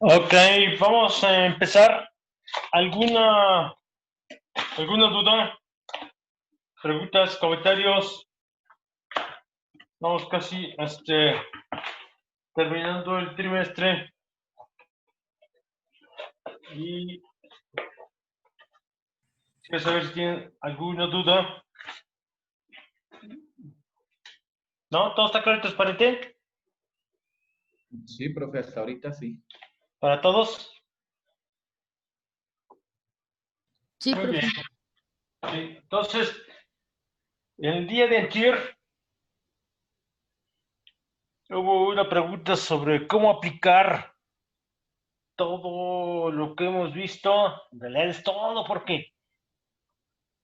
Ok, vamos a empezar. ¿Alguna duda? ¿Preguntas, comentarios? Vamos casi terminando el trimestre. Y quiero saber si tienen alguna duda. ¿No? ¿Todo está claro y transparente? Sí, profe, hasta ahorita sí. ¿Para todos? Sí, Muy profe. bien. Sí. Entonces, el día de antier hubo una pregunta sobre cómo aplicar todo lo que hemos visto. En realidad es todo porque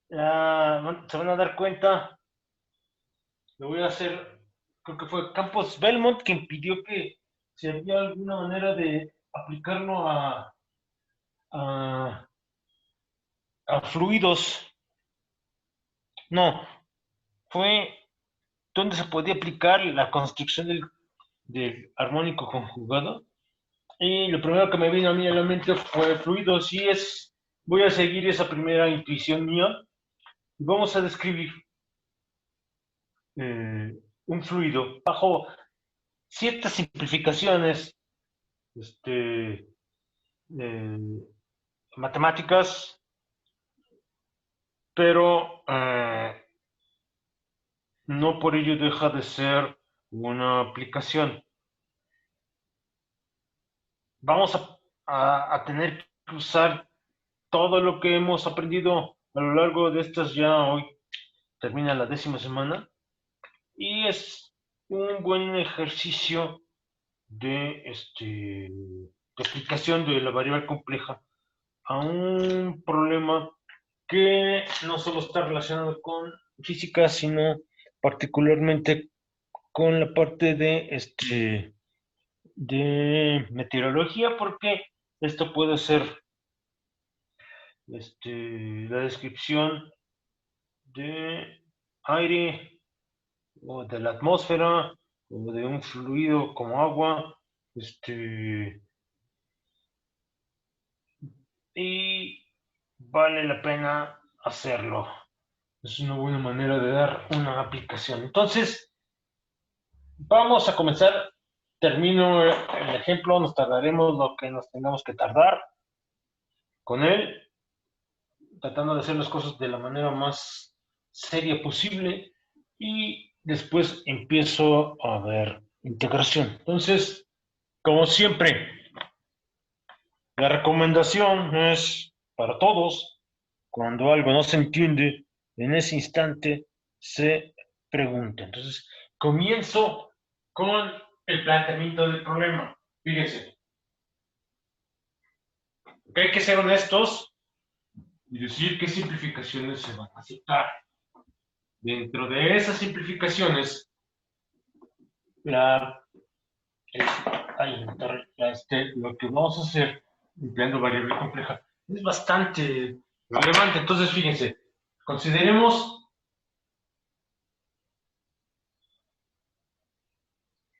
se van a dar cuenta. Lo voy a hacer, creo que fue Campos Belmont quien pidió que si había alguna manera de aplicarlo a, a fluidos. No, fue donde se podía aplicar la construcción del armónico conjugado. Y lo primero que me vino a mí a la mente fue fluidos. Y voy a seguir esa primera intuición mía. Y vamos a describir un fluido bajo ciertas simplificaciones eh, matemáticas, pero no por ello deja de ser una aplicación. Vamos a tener que usar todo lo que hemos aprendido a lo largo de estas ya hoy termina la 10ª semana y es un buen ejercicio de, de explicación de la variable compleja a un problema que no solo está relacionado con física, sino particularmente con la parte de meteorología, porque esto puede ser la descripción de aire o de la atmósfera o de un fluido como agua, y vale la pena hacerlo. Es una buena manera de dar una aplicación. Entonces, vamos a comenzar. Termino el ejemplo, nos tardaremos lo que nos tengamos que tardar con él, tratando de hacer las cosas de la manera más seria posible y después empiezo a ver integración. Entonces, como siempre, la recomendación es para todos, cuando algo no se entiende, en ese instante se pregunta. Entonces, comienzo con el planteamiento del problema. Fíjense, que hay que ser honestos y decir qué simplificaciones se van a aceptar. Dentro de esas simplificaciones, la, lo que vamos a hacer empleando variable compleja es bastante relevante. Entonces, fíjense, consideremos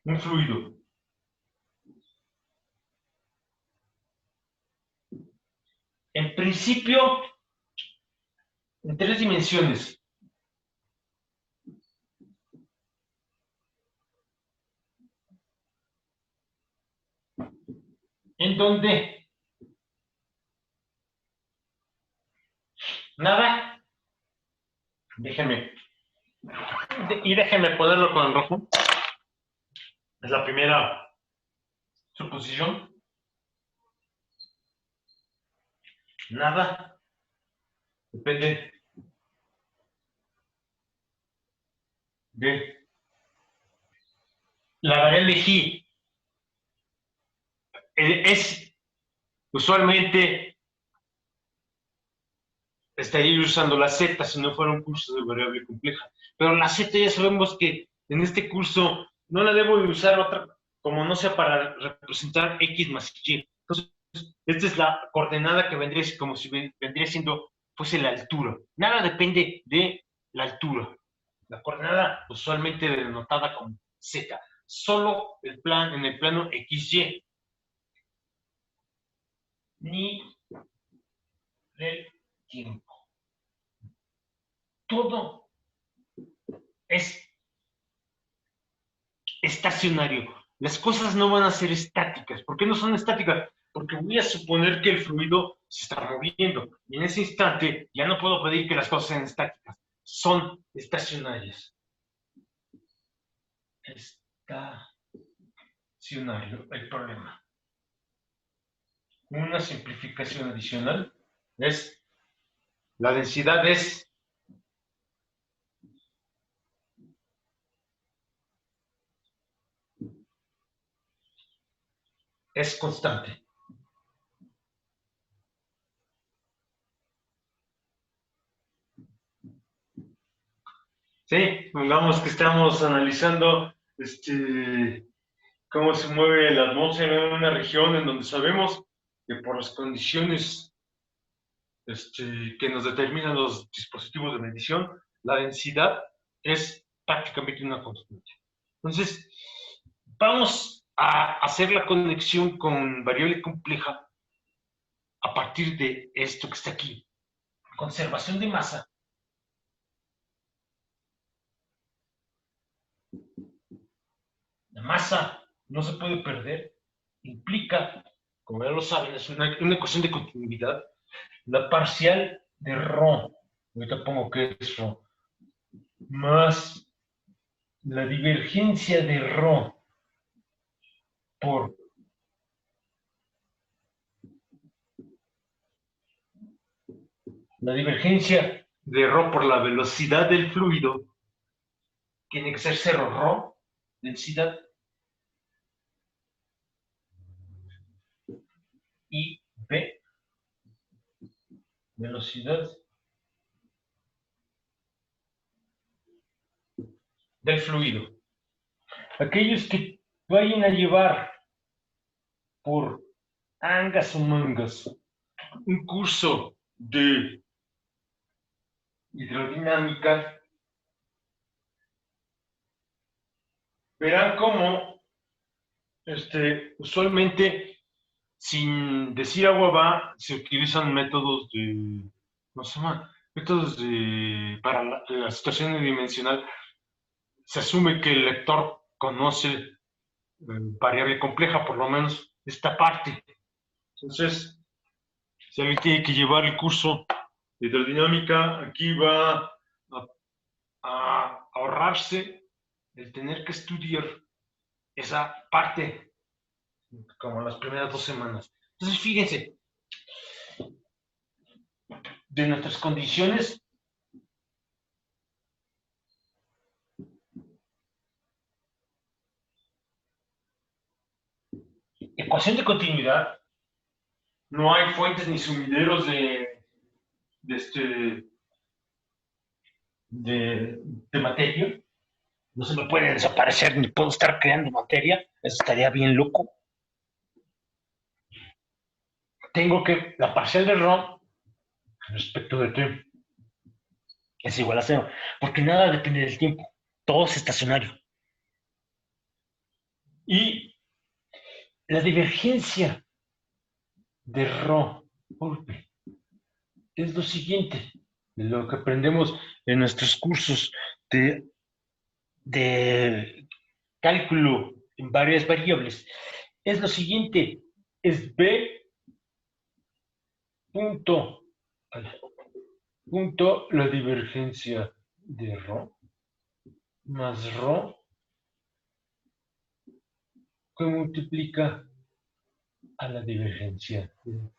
un fluido. En principio, en 3 dimensiones. En donde nada, déjenme, y déjenme ponerlo con el rojo. Es la primera suposición. Nada depende de la variable G. Es usualmente estaría usando la Z si no fuera un curso de variable compleja. Pero la Z ya sabemos que en este curso no la debo usar otra, como no sea para representar X más Y. Entonces, esta es la coordenada que vendría como si vendría siendo, fuese la altura. Nada depende de la altura. La coordenada usualmente denotada como Z. Solo en el plano XY. Ni del tiempo. Todo es estacionario. Las cosas no van a ser estáticas. ¿Por qué no son estáticas? Porque voy a suponer que el fluido se está moviendo. Y en ese instante ya no puedo pedir que las cosas sean estáticas. Son estacionarias. Estacionario, el problema. Una simplificación adicional es la densidad es constante. Sí, pongamos que estamos analizando cómo se mueve la atmósfera en una región en donde sabemos que por las condiciones que nos determinan los dispositivos de medición, la densidad es prácticamente una constante. Entonces, vamos a hacer la conexión con variable compleja a partir de esto que está aquí. Conservación de masa. La masa no se puede perder. Implica, como ya lo saben, es una ecuación de continuidad. La parcial de ρ, ahorita pongo que es ρ, más la divergencia de ρ por La divergencia de ρ por la velocidad del fluido tiene que ser 0 ρ, densidad, y v, velocidad del fluido. Aquellos que vayan a llevar por angas o mangas un curso de hidrodinámica verán cómo usualmente, sin decir agua va, se utilizan métodos de, ¿cómo se llama? Métodos para la situación unidimensional. Se asume que el lector conoce variable compleja, por lo menos esta parte. Entonces, si alguien tiene que llevar el curso de hidrodinámica, aquí va a ahorrarse el tener que estudiar esa parte como las primeras 2 semanas. Entonces, fíjense, de nuestras condiciones, ecuación de continuidad, no hay fuentes ni sumideros de materia, no se me puede desaparecer ni puedo estar creando materia, eso estaría bien loco. Tengo que, la parcial de ρ respecto de t es igual a 0, porque nada depende del tiempo, todo es estacionario. Y la divergencia de ρ por p es lo siguiente, de lo que aprendemos en nuestros cursos de cálculo en varias variables, es lo siguiente, es b punto la divergencia de ρ más ρ que multiplica a la divergencia de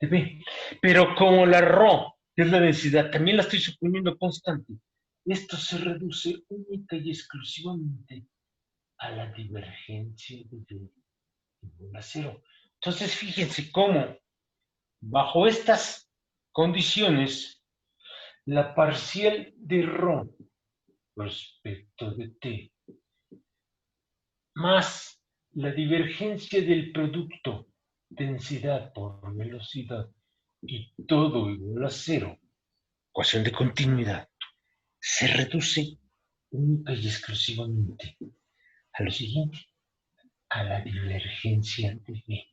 B. Pero como la ρ, que es la densidad, también la estoy suponiendo constante, esto se reduce única y exclusivamente a la divergencia de B igual a 0. Entonces, fíjense cómo, bajo estas condiciones, la parcial de ρ respecto de t más la divergencia del producto densidad por velocidad y todo igual a 0, ecuación de continuidad, se reduce única y exclusivamente a lo siguiente, a la divergencia de B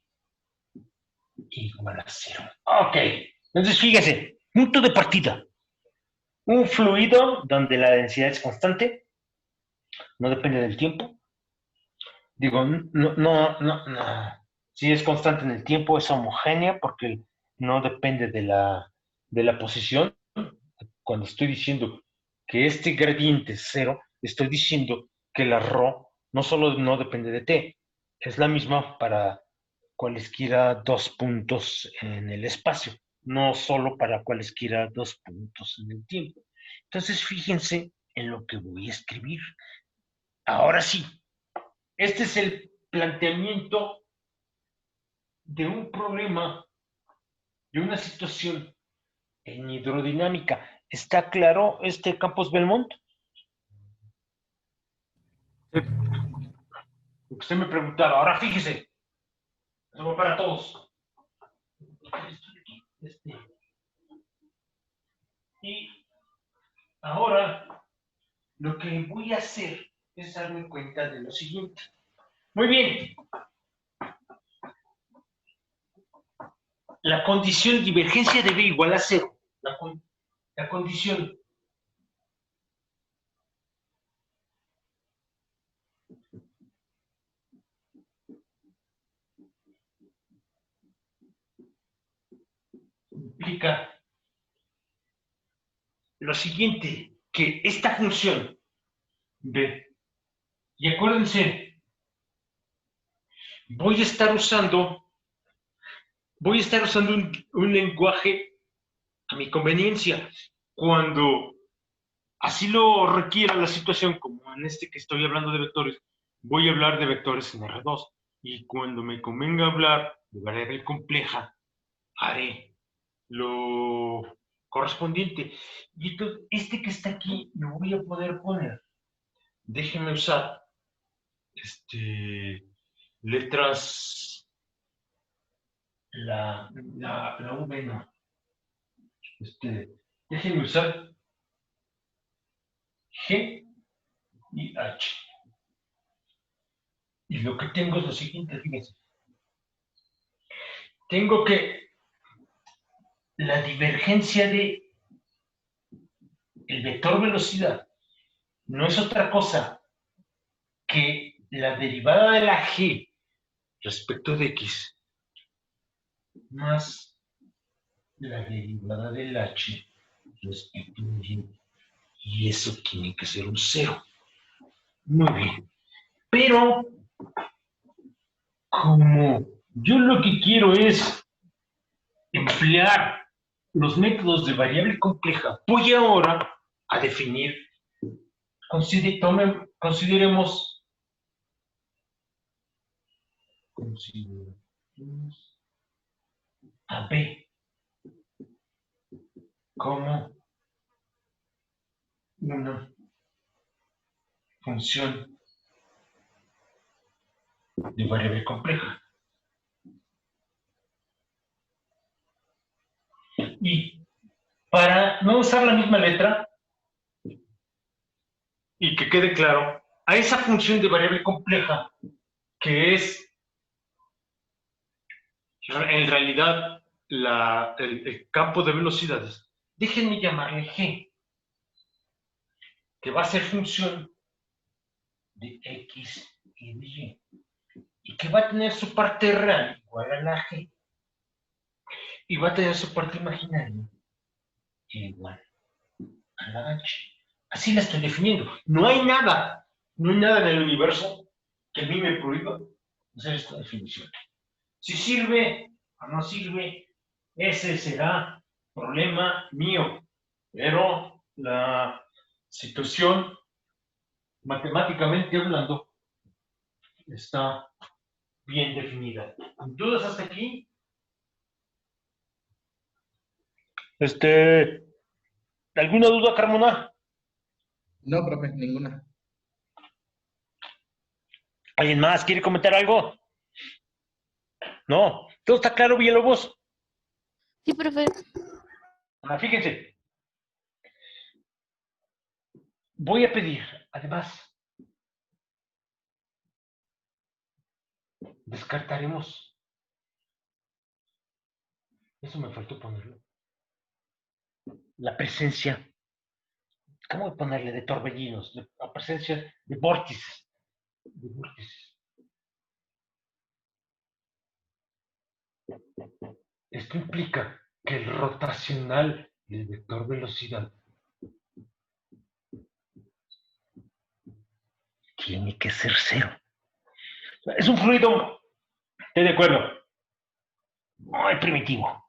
igual a 0. Ok, entonces fíjese, punto de partida. Un fluido donde la densidad es constante, no depende del tiempo. Digo, no. Si es constante en el tiempo, es homogénea porque no depende de la posición. Cuando estoy diciendo que este gradiente es 0, estoy diciendo que la ρ no solo no depende de t, es la misma para cualesquiera 2 puntos en el espacio, no solo para cualesquiera 2 puntos en el tiempo. Entonces, fíjense en lo que voy a escribir. Ahora sí, este es el planteamiento de un problema, de una situación en hidrodinámica. ¿Está claro Campos Belmont? Usted me preguntaba, ahora fíjese, eso va para todos. Y ahora lo que voy a hacer es darme cuenta de lo siguiente. Muy bien. La condición divergencia de B igual a 0. La condición implica lo siguiente, que esta función B, y acuérdense, voy a estar usando un lenguaje a mi conveniencia. Cuando así lo requiera la situación, como en este que estoy hablando de vectores, voy a hablar de vectores en R2. Y cuando me convenga hablar de variable compleja, haré lo correspondiente. Y entonces, este que está aquí, lo voy a poder poner. Déjenme usar letras, la V no. Déjenme usar G y H. Y lo que tengo es lo siguiente, fíjense. Tengo que la divergencia de el vector velocidad no es otra cosa que la derivada de la G respecto de X más la derivada del H respecto de Y. Y eso tiene que ser un cero. Muy bien. Pero como yo lo que quiero es emplear los métodos de variable compleja, voy ahora a definir, consideremos a B como una función de variable compleja. Y para no usar la misma letra y que quede claro, a esa función de variable compleja que es en realidad el campo de velocidades, déjenme llamarle G, que va a ser función de X y de Y, y que va a tener su parte real igual a la G, y va a tener su parte imaginaria igual a la H. Así la estoy definiendo. No hay nada en el universo que a mí me prohíba hacer esta definición. Si sirve o no sirve, ese será problema mío. Pero la situación, matemáticamente hablando, está bien definida. ¿Dudas hasta aquí? ¿Alguna duda, Carmona? No, profe, ninguna. ¿Alguien más quiere comentar algo? No. ¿Todo está claro, Villalobos? Sí, profe. Fíjense. Voy a pedir, además, descartaremos. Eso me faltó ponerlo. La presencia, ¿cómo voy a ponerle? De torbellinos, la presencia de vórtices. Esto implica que el rotacional del vector velocidad tiene que ser cero. Es un fluido, estoy de acuerdo, muy primitivo.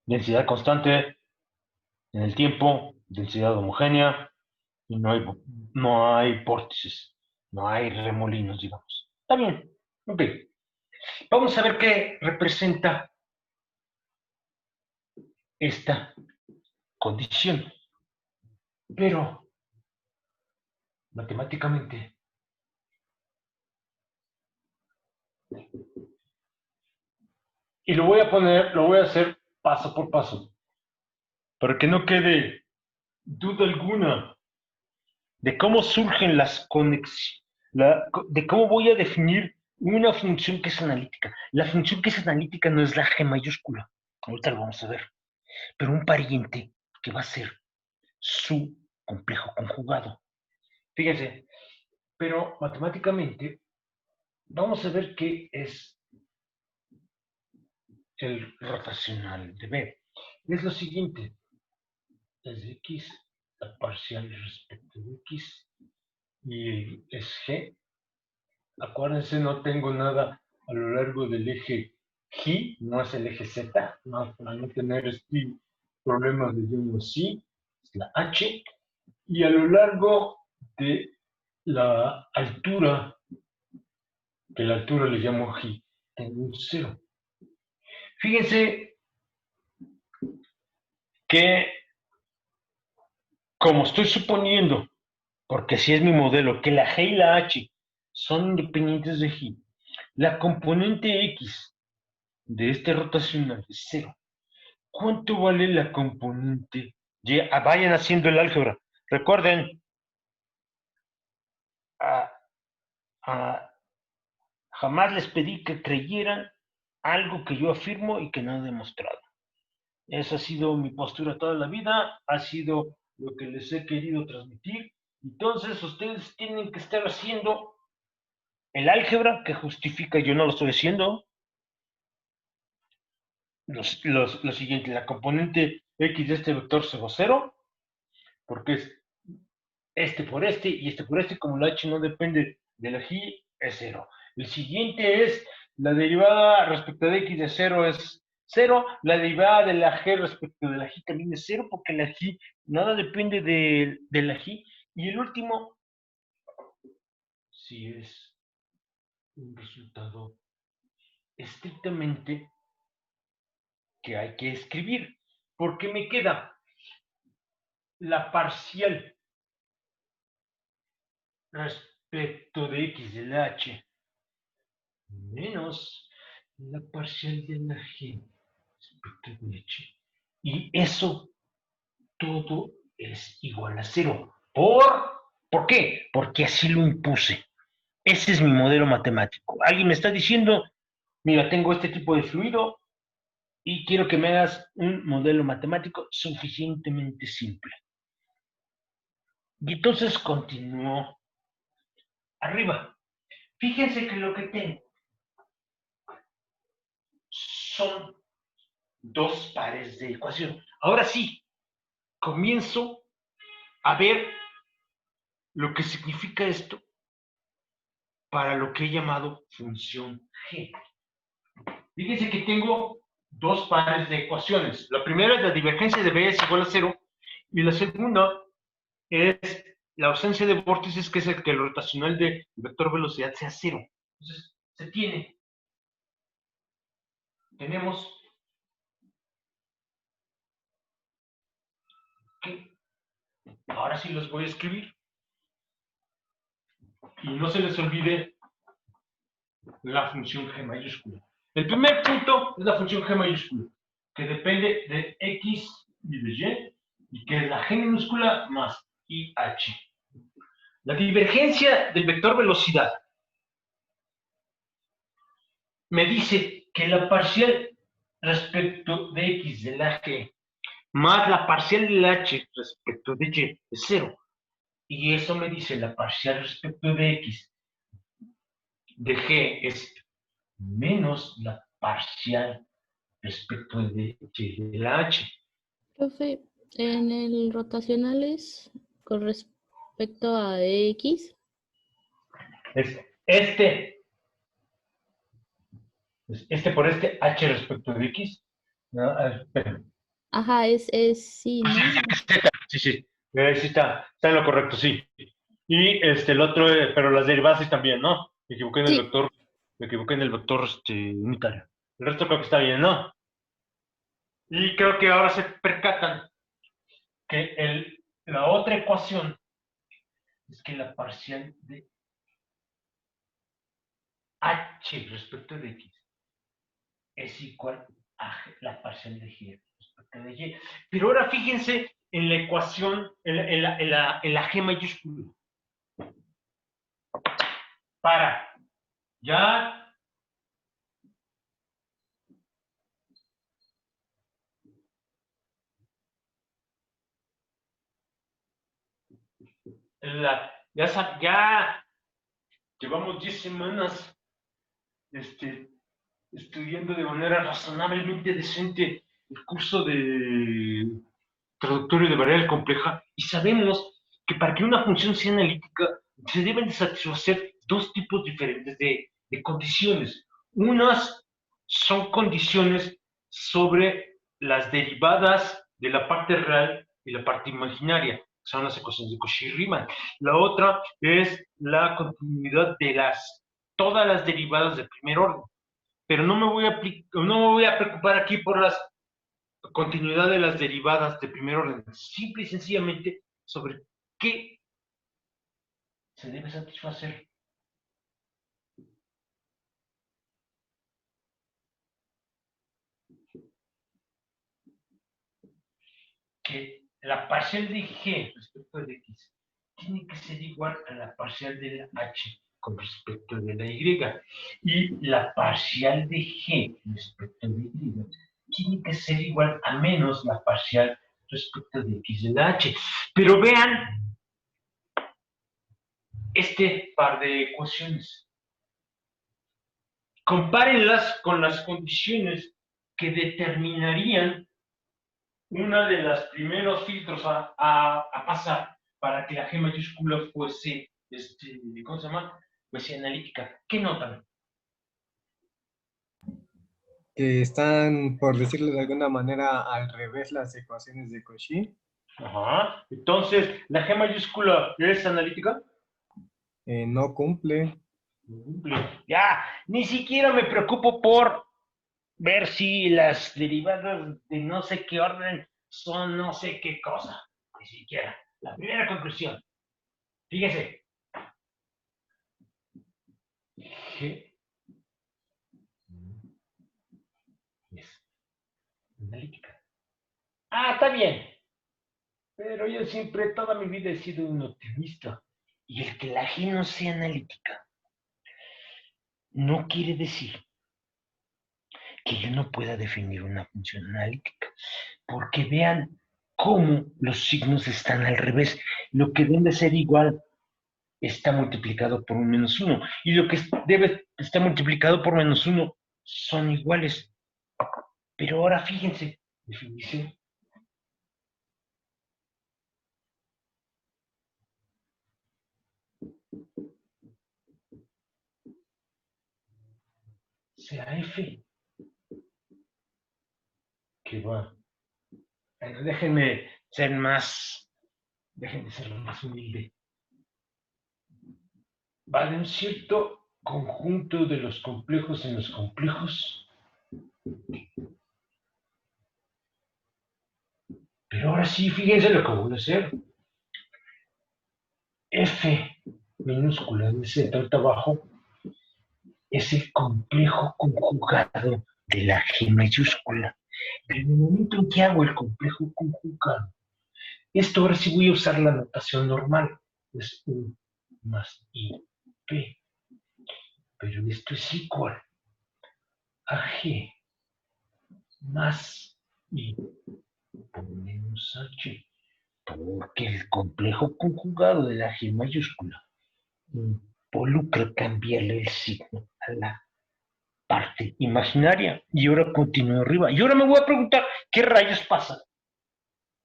Densidad constante en el tiempo, densidad homogénea, y no hay vórtices, no hay remolinos, digamos. Está bien, ok. Vamos a ver qué representa esta condición. Pero, matemáticamente, y lo voy a hacer paso por paso, para que no quede duda alguna de cómo surgen las conexiones, de cómo voy a definir una función que es analítica. La función que es analítica no es la G mayúscula, ahorita lo vamos a ver, pero un pariente que va a ser su complejo conjugado. Fíjense, pero matemáticamente vamos a ver qué es el rotacional de B. Es lo siguiente, es de X, la parcial respecto de X, y es G. Acuérdense, no tengo nada a lo largo del eje G no es el eje Z, no, para no tener problemas de yo sí, es la H, y a lo largo de la altura, que la altura le llamo G, tengo un 0. Fíjense que, como estoy suponiendo, porque si es mi modelo, que la G y la H son independientes de G, la componente X de este rotacional es 0. ¿Cuánto vale la componente Y? Vayan haciendo el álgebra. Recuerden, a, jamás les pedí que creyeran algo que yo afirmo y que no he demostrado. Esa ha sido mi postura toda la vida, ha sido lo que les he querido transmitir. Entonces, ustedes tienen que estar haciendo el álgebra que justifica, yo no lo estoy haciendo. Lo siguiente, la componente X de este vector se va a 0, porque es este por este y este por este, como la H no depende de la G, es 0. El siguiente es la derivada respecto de X de 0 es 0, la derivada de la G respecto de la G también es 0, porque la G nada depende de la G. Y el último, si es un resultado estrictamente que hay que escribir, porque me queda la parcial respecto de X de la H menos la parcial de la G respecto de H. Y eso todo es igual a 0. ¿Por qué? Porque así lo impuse. Ese es mi modelo matemático. Alguien me está diciendo, mira, tengo este tipo de fluido y quiero que me hagas un modelo matemático suficientemente simple. Y entonces continúo arriba. Fíjense que lo que tengo son dos pares de ecuación. Ahora sí, comienzo a ver lo que significa esto para lo que he llamado función G. Fíjense que tengo dos pares de ecuaciones. La primera es la divergencia de B es igual a 0 y la segunda es la ausencia de vórtices, que es el que el rotacional del vector velocidad sea 0. Entonces, tenemos que, ahora sí los voy a escribir, y no se les olvide la función G mayúscula. El primer punto es la función G mayúscula, que depende de X y de Y, y que es la G minúscula más IH. La divergencia del vector velocidad me dice que la parcial respecto de X de la G más la parcial de la H respecto de Y es 0. Y eso me dice la parcial respecto de X de G es menos la parcial respecto de Y de la H. Profe, en el rotacionales con respecto a X. Es este por este H respecto de X. No, Ajá, es sí, ¿no? sí, sí, sí está en lo correcto, sí. Y el otro, pero las derivadas sí también, ¿no? Me equivoqué en el Sí, vector, unitario. El resto creo que está bien, ¿no? Y creo que ahora se percatan que la otra ecuación es que la parcial de H respecto de X es igual a la parcial de G respecto de Y. Pero ahora fíjense en la ecuación, en la G mayúscula. Para ya ya llevamos 10 semanas estudiando de manera razonablemente decente el curso de traductorio de variable compleja y sabemos que para que una función sea analítica se deben de satisfacer dos tipos diferentes de condiciones. Unas son condiciones sobre las derivadas de la parte real y la parte imaginaria. Son las ecuaciones de Cauchy-Riemann. La otra es la continuidad de todas las derivadas de primer orden. Pero no me voy a preocupar aquí por la continuidad de las derivadas de primer orden. Simple y sencillamente sobre qué se debe satisfacer. Que la parcial de G respecto de X tiene que ser igual a la parcial de la H con respecto de la Y. Y la parcial de G respecto de Y tiene que ser igual a menos la parcial respecto de X de la H. Pero vean este par de ecuaciones. Compárenlas con las condiciones que determinarían una de los primeros filtros a pasar para que la G mayúscula fuese, ¿cómo se llama? Fuese analítica. ¿Qué notan? Que están, por decirlo de alguna manera, al revés las ecuaciones de Cauchy. Ajá. Entonces, ¿la G mayúscula es analítica? No cumple. Ya, ni siquiera me preocupo por ver si las derivadas de no sé qué orden son no sé qué cosa. Ni siquiera. La primera conclusión. Fíjese. G es analítica. Ah, está bien. Pero yo siempre, toda mi vida he sido un optimista. Y el que la G no sea analítica no quiere decir que yo no pueda definir una función analítica. Porque vean cómo los signos están al revés. Lo que debe ser igual está multiplicado por un menos 1. Y lo que debe estar multiplicado por menos 1 son iguales. Pero ahora fíjense, definición. Sea F que va. Bueno, déjenme ser más humilde. Va de un cierto conjunto de los complejos en los complejos. Pero ahora sí, fíjense lo que voy a hacer. F minúscula de Z abajo es el complejo conjugado de la G mayúscula. Pero en el momento en que hago el complejo conjugado, esto ahora sí voy a usar la notación normal. Es U más IP. Pero esto es igual a G más I por menos H. Porque el complejo conjugado de la G mayúscula involucra cambiarle el signo a la parte imaginaria. Y ahora continúo arriba. Y ahora me voy a preguntar, ¿qué rayos pasa?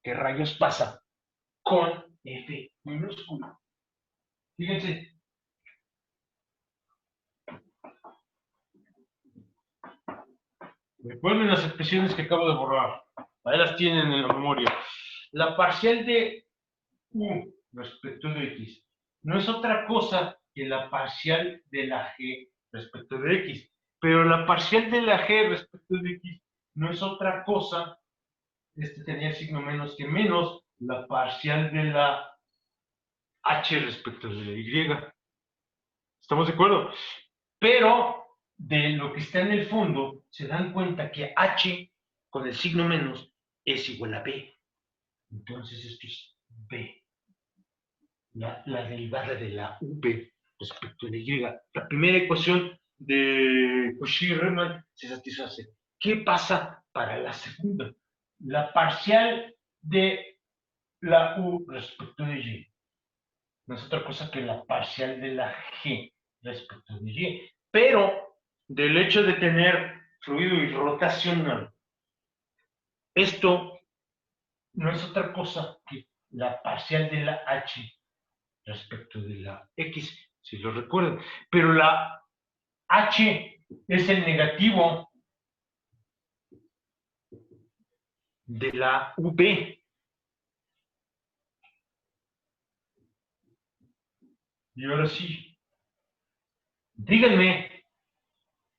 ¿Qué rayos pasa con F minúscula? Fíjense. Me ponen las expresiones que acabo de borrar. Ahí las tienen en la memoria. La parcial de U respecto de X no es otra cosa que la parcial de la G respecto de X. Pero la parcial de la G respecto de X no es otra cosa, tenía signo menos que menos, la parcial de la H respecto de la Y. ¿Estamos de acuerdo? Pero de lo que está en el fondo, se dan cuenta que H con el signo menos es igual a B. Entonces esto es B. La derivada de la V respecto a la Y. La primera ecuación de Cauchy-Riemann se satisface. ¿Qué pasa para la segunda? La parcial de la U respecto de Y no es otra cosa que la parcial de la G respecto de Y. Pero del hecho de tener fluido irrotacional, esto no es otra cosa que la parcial de la H respecto de la X, si lo recuerdan. Pero la H es el negativo de la V. Y ahora sí, díganme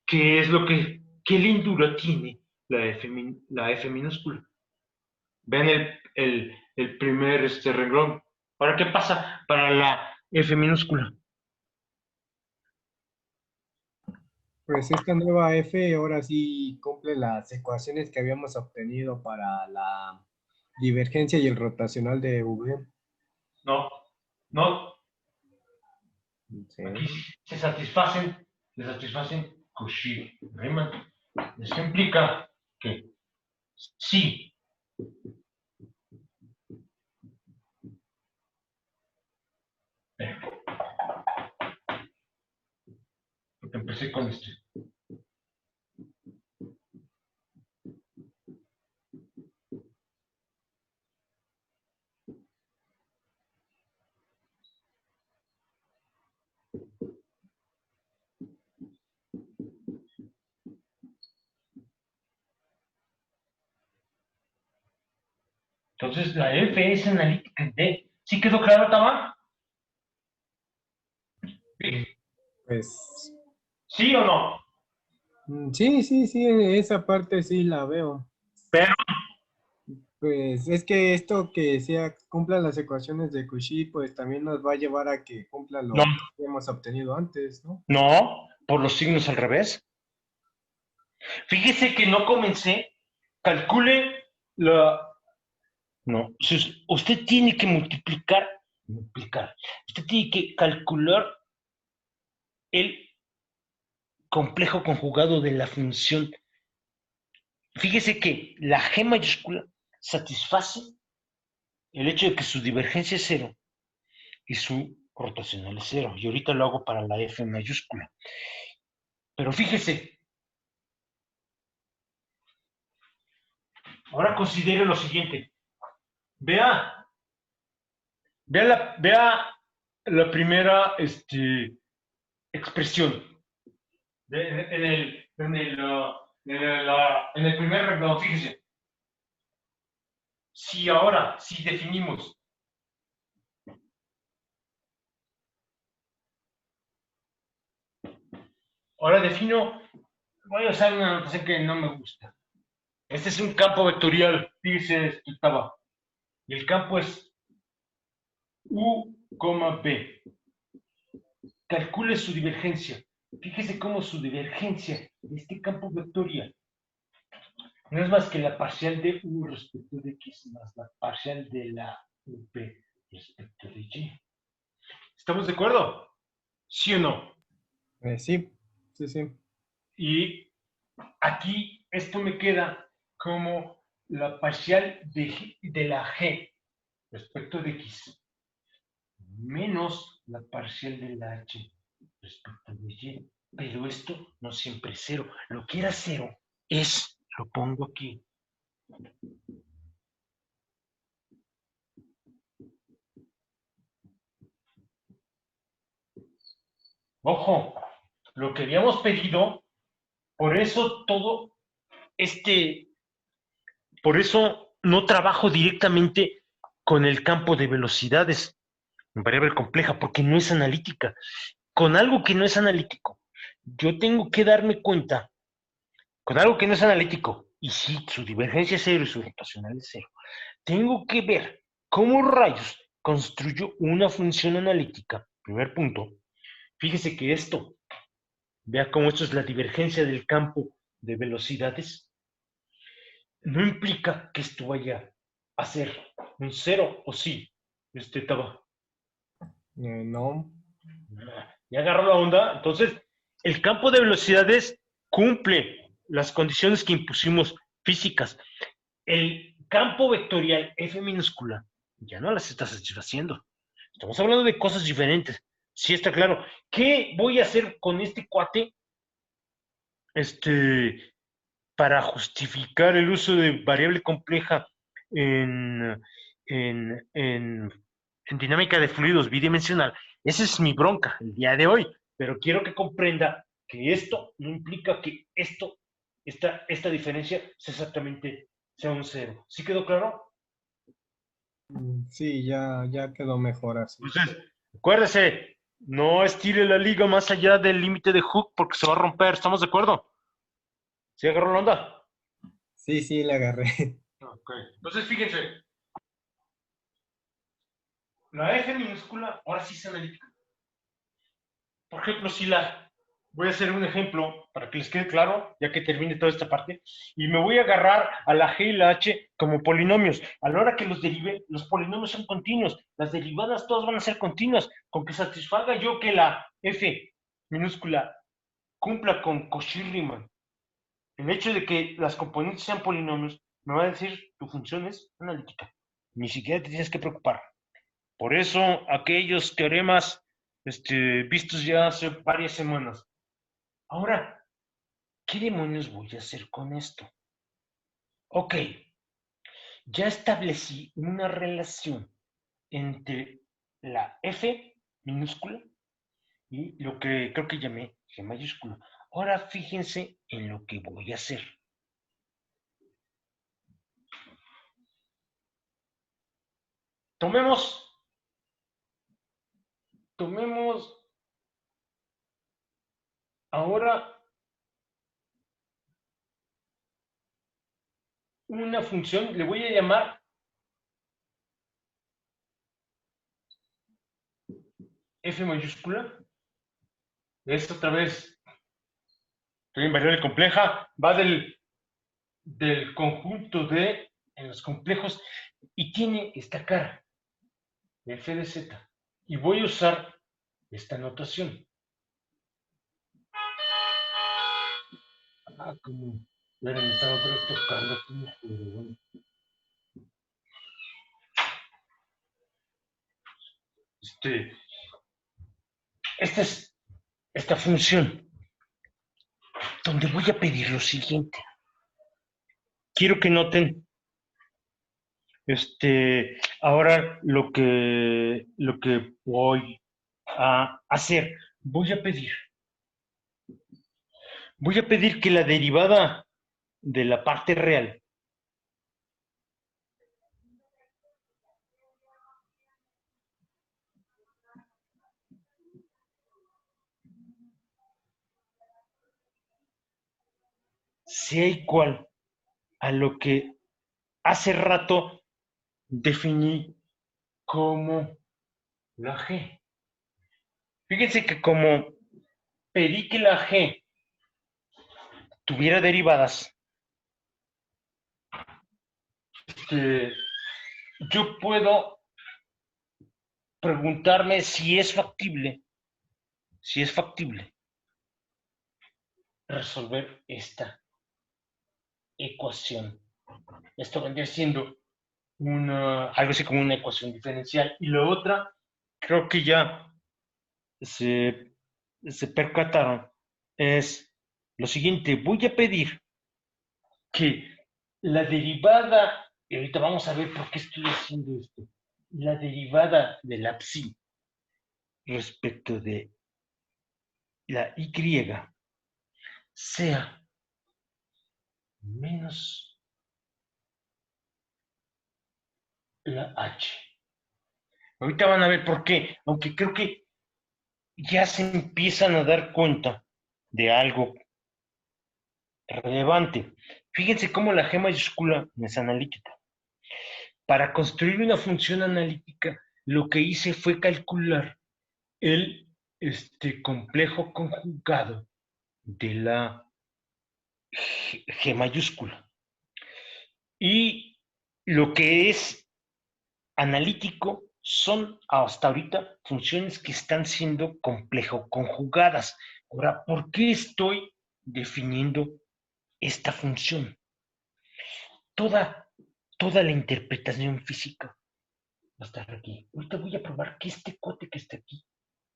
qué es lo que, qué lindura tiene la F minúscula. Vean el primer renglón. Ahora, ¿qué pasa para la F minúscula? Pues esta nueva F ahora sí cumple las ecuaciones que habíamos obtenido para la divergencia y el rotacional de V. No, no, Sí. aquí se satisfacen Cauchy-Riemann. Esto implica que sí, porque empecé con esto. Entonces, la F es analítica en D. ¿Sí quedó claro, Tama? Pues ¿Sí o no? sí, esa parte sí la veo. Pero, Pues es que esto que sea cumplan las ecuaciones de Cauchy, pues también nos va a llevar a que cumpla no, lo que hemos obtenido antes, ¿no? no, por los signos al revés. Fíjese que no comencé, calcule la... No, usted tiene que multiplicar, usted tiene que calcular el complejo conjugado de la función. Fíjese que la G mayúscula satisface el hecho de que su divergencia es cero y su rotacional es cero. Y ahorita lo hago para la F mayúscula. Pero fíjese, ahora considere lo siguiente. Vea la primera expresión en el primer renglón. Fíjese. Si definimos voy a usar una notación que no me gusta. Este es un campo vectorial, fíjese, estaba. Y el campo es U, B. Calcule su divergencia. Fíjese cómo su divergencia de este campo vectorial no es más que la parcial de U respecto de X más la parcial de la UP respecto de Y. ¿Estamos de acuerdo? ¿Sí o no? Sí. Y aquí esto me queda como la parcial de la G respecto de X menos la parcial de la H respecto de Y. Pero esto no siempre es cero. Lo que era cero lo pongo aquí. Ojo, lo que habíamos pedido, por eso por eso no trabajo directamente con el campo de velocidades en variable compleja, porque no es analítica. Con algo que no es analítico, yo tengo que darme cuenta, con algo que no es analítico, y si su divergencia es cero y su rotacional es cero, tengo que ver cómo rayos construyo una función analítica. Primer punto. Fíjese que vea cómo esto es la divergencia del campo de velocidades. No implica que esto vaya a ser un cero, o sí. Estaba. No. ¿Ya agarró la onda? Entonces, el campo de velocidades cumple las condiciones que impusimos físicas. El campo vectorial F minúscula ya no las está satisfaciendo. Estamos hablando de cosas diferentes. Sí está claro. ¿Qué voy a hacer con este cuate? Para justificar el uso de variable compleja en, en dinámica de fluidos bidimensional. Esa es mi bronca el día de hoy, pero quiero que comprenda que esto no implica que esta diferencia sea exactamente sea un 0. ¿Sí quedó claro? Sí, ya quedó mejor así. Entonces, acuérdese, no estire la liga más allá del límite de Hooke porque se va a romper. ¿Estamos de acuerdo? ¿Sí agarró la onda? Sí, le agarré. Ok. Entonces, fíjense, la F minúscula ahora sí es analítica. Por ejemplo, si la... Voy a hacer un ejemplo para que les quede claro, ya que termine toda esta parte, y me voy a agarrar a la G y la H como polinomios. A la hora que los derive, los polinomios son continuos, las derivadas todas van a ser continuas, con que satisfaga yo que la F minúscula cumpla con Cauchy-Riemann. El hecho de que las componentes sean polinomios me va a decir tu función es analítica. Ni siquiera te tienes que preocupar. Por eso aquellos teoremas vistos ya hace varias semanas. Ahora, ¿qué demonios voy a hacer con esto? Ok, ya establecí una relación entre la F minúscula y lo que creo que llamé G mayúscula. Ahora fíjense en lo que voy a hacer. Tomemos ahora una función, le voy a llamar F mayúscula. Es otra vez, estoy en variable compleja, va del conjunto de en los complejos y tiene esta cara, F de Z. Y voy a usar esta notación. Como, miren, me están otra vez tocando aquí, pero bueno. Esta es esta función, donde voy a pedir lo siguiente. Quiero que noten ahora lo que voy a hacer. Voy a pedir que la derivada de la parte real sea igual a lo que hace rato definí como la G. Fíjense que como pedí que la G tuviera derivadas, yo puedo preguntarme si es factible resolver esta ecuación. Esto vendría siendo algo así como una ecuación diferencial. Y la otra, creo que ya se percataron, es lo siguiente. Voy a pedir que la derivada, y ahorita vamos a ver por qué estoy haciendo esto, la derivada de la psi respecto de la y sea menos la h. Ahorita van a ver por qué, aunque creo que ya se empiezan a dar cuenta de algo relevante. Fíjense cómo la G mayúscula es analítica. Para construir una función analítica, lo que hice fue calcular el complejo conjugado de la G mayúscula. Y lo que es analítico son hasta ahorita funciones que están siendo complejo conjugadas. Ahora, ¿por qué estoy definiendo esta función? Toda la interpretación física va a estar aquí. Ahorita voy a probar que este cuate que está aquí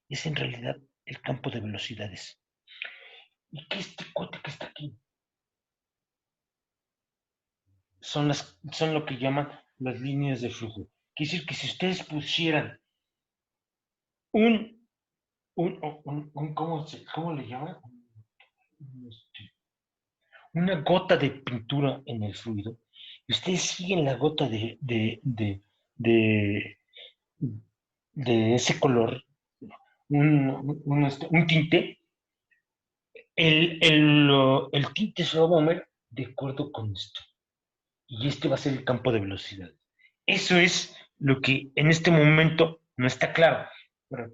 es en realidad el campo de velocidades. Y que este cuate que está aquí son lo que llaman las líneas de flujo. Quiere decir que si ustedes pusieran un ¿cómo le llaman? Una gota de pintura en el fluido, ustedes siguen la gota de, de ese color, un tinte, el tinte se va a mover de acuerdo con esto. Y este va a ser el campo de velocidad. Eso es lo que en este momento no está claro. Pero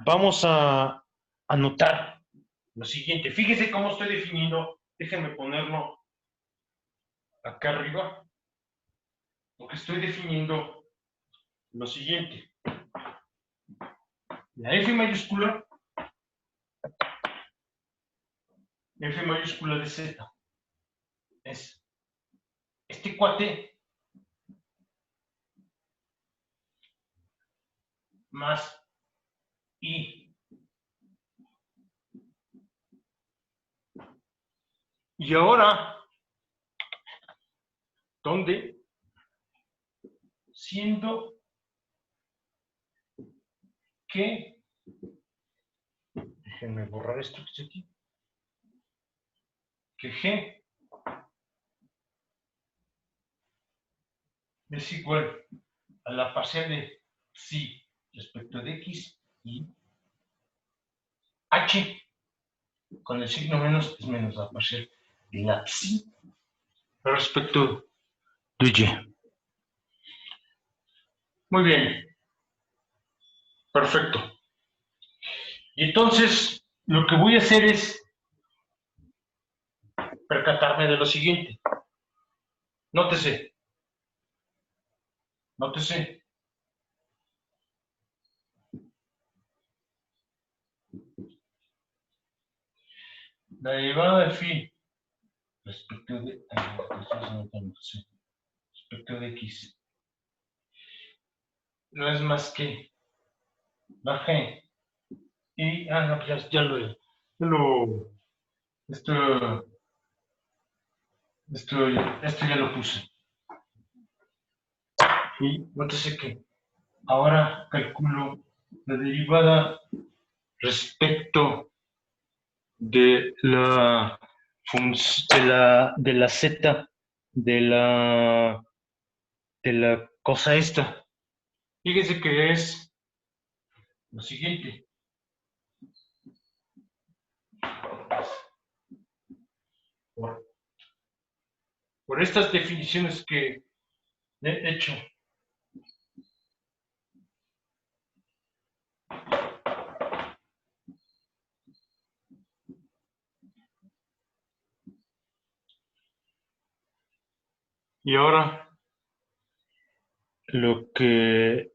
vamos a anotar lo siguiente. Fíjese cómo estoy definiendo. Déjenme ponerlo acá arriba. Porque estoy definiendo lo siguiente. La F mayúscula de Z, es este cuate más I. Y ahora, ¿dónde? Siendo que, déjenme borrar esto que está aquí, que G es igual a la parcial de psi respecto de X y H con el signo menos es menos la parcial de la psi respecto de Y. Muy bien, perfecto. Y entonces, lo que voy a hacer es percatarme de lo siguiente. Nótese, nótese. La derivada de phi respecto de, respecto de X no es más que la G y, no, esto ya lo puse. Y nótese que ahora calculo la derivada respecto de la z de la cosa esta. Fíjense que es lo siguiente. Por estas definiciones que he hecho, y ahora lo que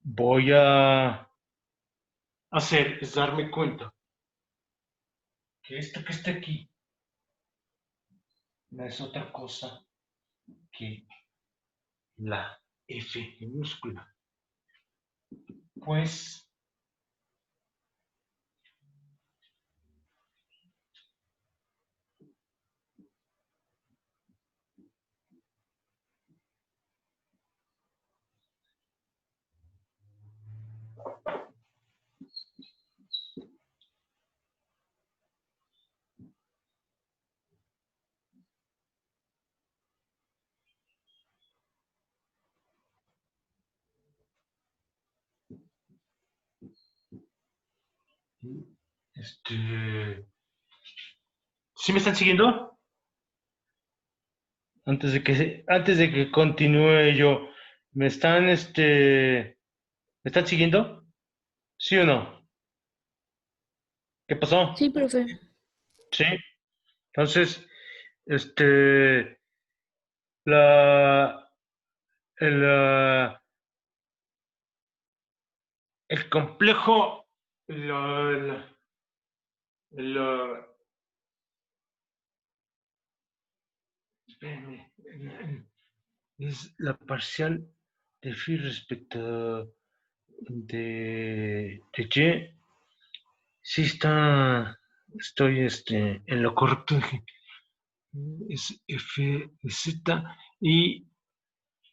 voy a hacer es darme cuenta que esto que está aquí no es otra cosa que la F minúscula. Pues ¿sí me están siguiendo? Antes de que continúe yo, ¿me están siguiendo? ¿Sí o no? ¿Qué pasó? Sí, profe. Sí. Entonces, la, el, ah, el complejo, el, espérenme, es la parcial de phi respecto de y. Sí estoy en lo correcto. Es f de z y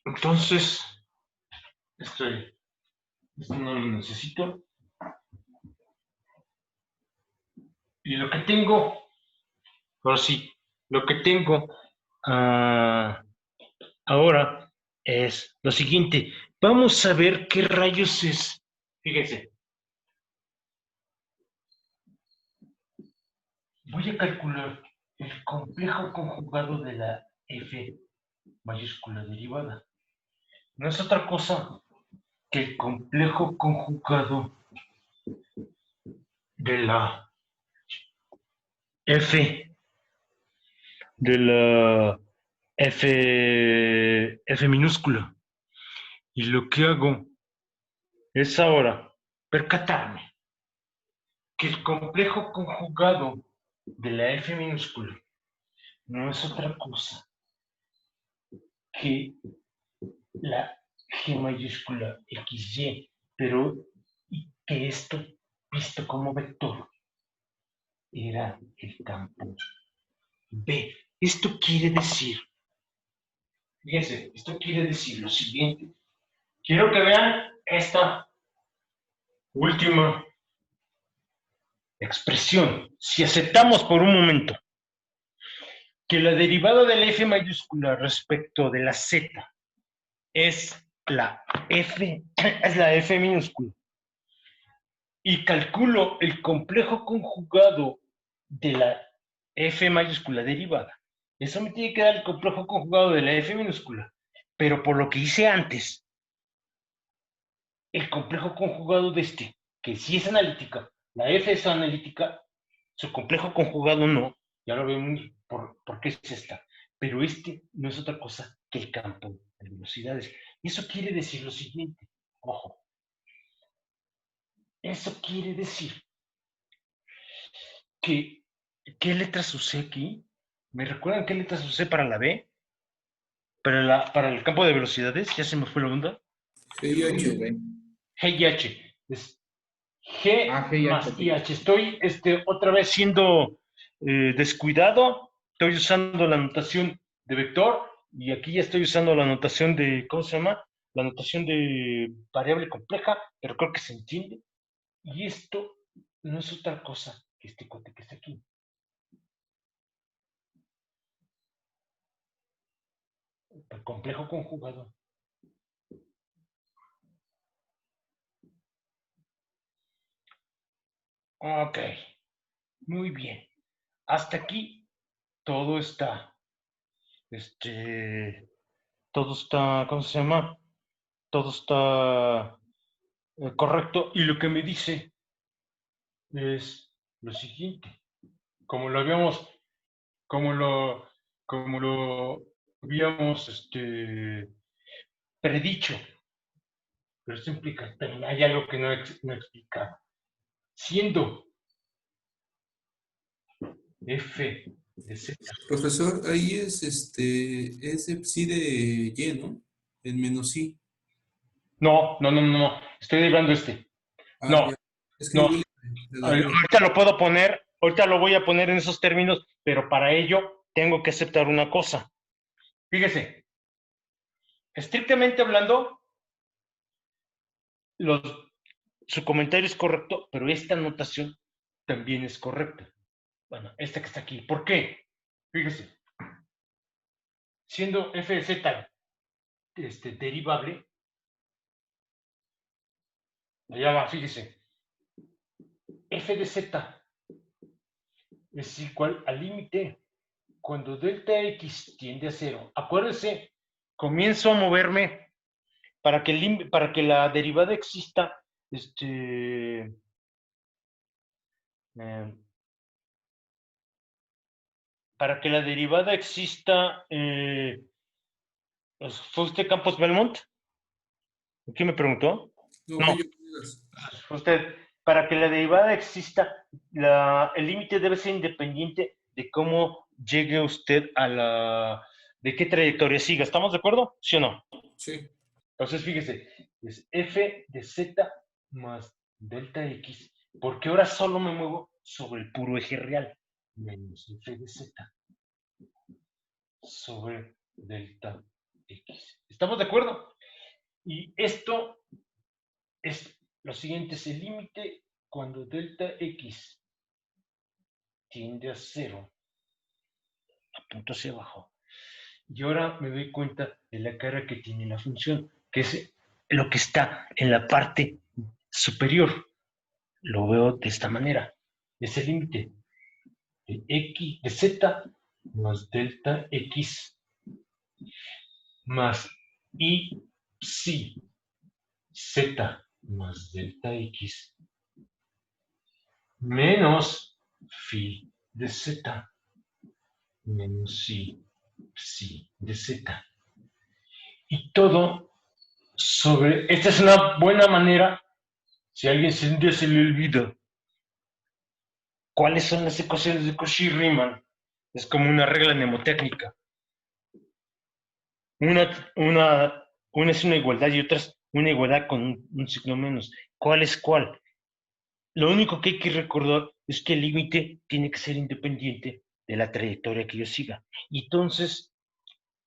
entonces esto no lo necesito. Y lo que tengo, ahora sí, lo que tengo ahora es lo siguiente. Vamos a ver qué rayos es. Fíjense. Voy a calcular el complejo conjugado de la F mayúscula derivada. No es otra cosa que el complejo conjugado de la F, de la F minúscula. Y lo que hago es ahora percatarme que el complejo conjugado de la F minúscula no es otra cosa que la G mayúscula XY, pero que esto, visto como vector, era el campo B. Esto quiere decir, fíjense, esto quiere decir lo siguiente. Quiero que vean esta última expresión. Si aceptamos por un momento que la derivada de la F mayúscula respecto de la Z es la F minúscula, y calculo el complejo conjugado de la F mayúscula derivada, eso me tiene que dar el complejo conjugado de la F minúscula, pero por lo que hice antes, el complejo conjugado de este, que sí es analítica, la F es analítica, su complejo conjugado no, ya lo vemos por qué es esta, pero este no es otra cosa que el campo de velocidades. Y eso quiere decir lo siguiente, ojo, eso quiere decir que, ¿qué letras usé aquí? ¿Me recuerdan qué letras usé para la B? Para el campo de velocidades, ya se me fue la onda. G y H. G y H. Es G G y más H. IH. Estoy otra vez siendo descuidado. Estoy usando la notación de vector y aquí ya estoy usando la notación de, ¿cómo se llama? La notación de variable compleja, pero creo que se entiende. Y esto no es otra cosa que este cuate que está aquí. El complejo conjugado. Ok, muy bien. Hasta aquí todo está, todo está, ¿cómo se llama? Todo está correcto. Y lo que me dice es lo siguiente. Como lo habíamos, como lo, como lo habíamos predicho, pero esto implica, también hay algo que no he explicado. Siendo F de Z. Profesor, ahí es de psi de y, ¿no? En menos i. No, estoy derivando este. Ah, No, ya. Es que no. yo de la arriba. Ahorita lo puedo poner, ahorita lo voy a poner en esos términos, pero para ello tengo que aceptar una cosa. Fíjese, estrictamente hablando, los, su comentario es correcto, pero esta anotación también es correcta. Bueno, esta que está aquí. ¿Por qué? Fíjese, siendo f de z derivable, allá va, fíjese, f de z es igual al límite cuando delta x tiende a 0. Acuérdese, comienzo a moverme para que la derivada exista, para que la derivada exista, ¿fue usted Campos Belmont? ¿Quién me preguntó? No, No, que yo digas. fue usted. Para que la derivada exista, el límite debe ser independiente de cómo llegue usted de qué trayectoria siga. ¿Estamos de acuerdo? ¿Sí o no? Sí. Entonces, fíjese, es f de z más delta x, porque ahora solo me muevo sobre el puro eje real, menos f de z sobre delta x. ¿Estamos de acuerdo? Y esto es lo siguiente, es el límite cuando delta x tiende a 0, apunto hacia abajo, Y ahora me doy cuenta de la cara que tiene la función, que es lo que está en la parte superior. Lo veo de esta manera. Es el límite de x de z más delta x más y psi z más delta x menos phi de z menos psi de z. Y todo sobre... Esta es una buena manera, si a alguien un día se le olvida cuáles son las ecuaciones de Cauchy-Riemann. Es como una regla mnemotécnica. Una es una igualdad y otra es una igualdad con un signo menos. ¿Cuál es cuál? Lo único que hay que recordar es que el límite tiene que ser independiente de la trayectoria que yo siga. Y entonces,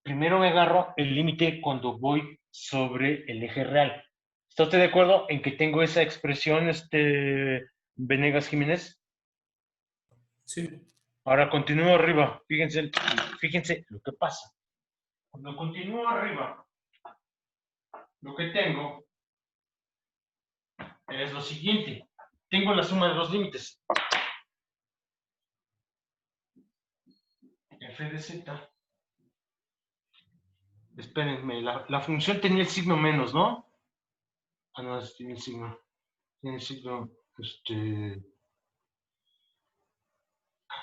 primero me agarro el límite cuando voy sobre el eje real. ¿Está usted de acuerdo en que tengo esa expresión, Venegas Jiménez? Sí. Ahora continúo arriba. Fíjense lo que pasa. Cuando continúo arriba, lo que tengo es lo siguiente. Tengo la suma de los límites. F de z. Espérenme, la función tenía el signo menos, ¿no? Ah, no, tiene el signo. Tiene el signo,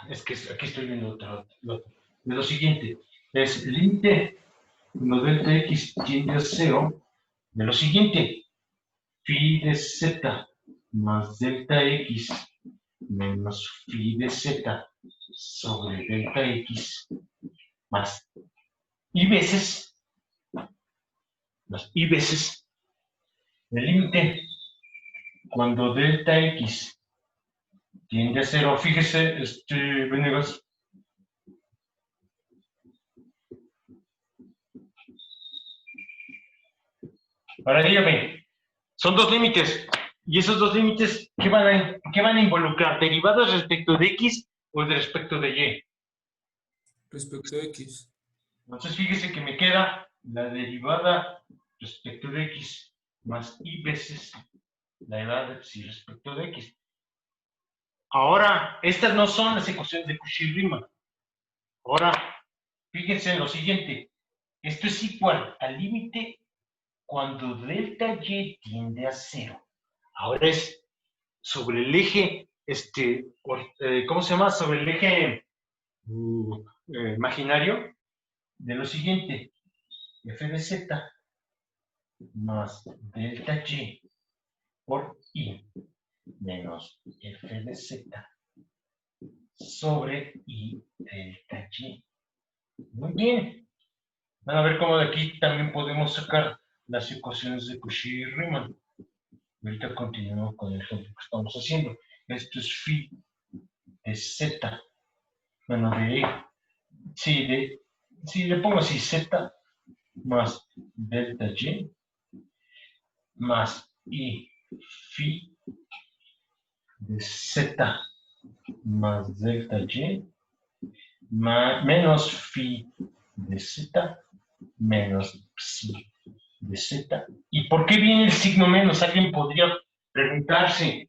es que aquí estoy viendo de lo siguiente. Es límite cuando delta x tiende a 0 de lo siguiente. Phi de z más delta x menos phi de z sobre delta x más y veces el límite cuando delta x tiende a 0. Fíjese, Venegas. Ahora dígame, son dos límites. Y esos dos límites, ¿qué van a involucrar? ¿Derivadas respecto de x o respecto de y? Respecto a X. Entonces fíjese que me queda la derivada respecto de x más y veces la derivada de psi respecto de x. Ahora, estas no son las ecuaciones de Cauchy-Riemann. Ahora, fíjense en lo siguiente. Esto es igual al límite cuando delta y tiende a 0. Ahora es sobre el eje, ¿cómo se llama? Sobre el eje imaginario de lo siguiente. F de z más delta y por i menos f de z sobre i delta y. Muy bien. Van a ver cómo de aquí también podemos sacar las ecuaciones de Cauchy-Riemann. Ahorita continuamos con el ejemplo que estamos haciendo. Esto es phi de z, bueno, de e. Sí, le pongo así, z más delta y más i phi de z más delta y menos phi de z menos psi de z. ¿Y por qué viene el signo menos? Alguien podría preguntarse,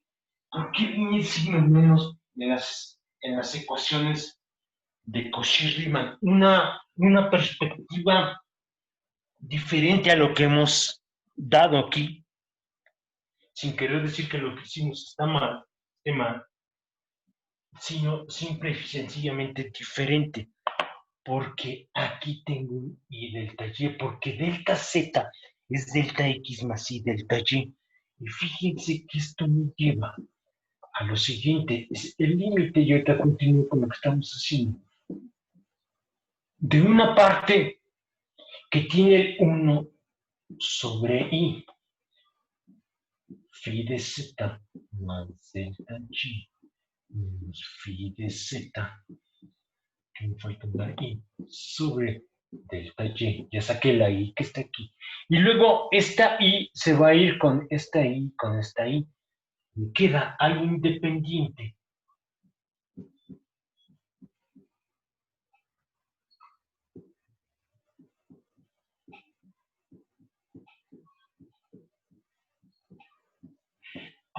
¿por qué viene el signo menos en las ecuaciones de Cauchy-Riemann? Una perspectiva diferente a lo que hemos dado aquí, sin querer decir que lo que hicimos esté mal, sino simple y sencillamente diferente. Porque aquí tengo un y delta y, porque delta z es delta x más y delta y. Y fíjense que esto me lleva a lo siguiente, es el límite, y ahorita continúo con lo que estamos haciendo, de una parte que tiene el 1 sobre i, phi de z más delta y menos phi de z, que me falta una i, sobre delta y, ya saqué la i que está aquí. Y luego esta i se va a ir con esta i, con esta i. Me queda algo independiente.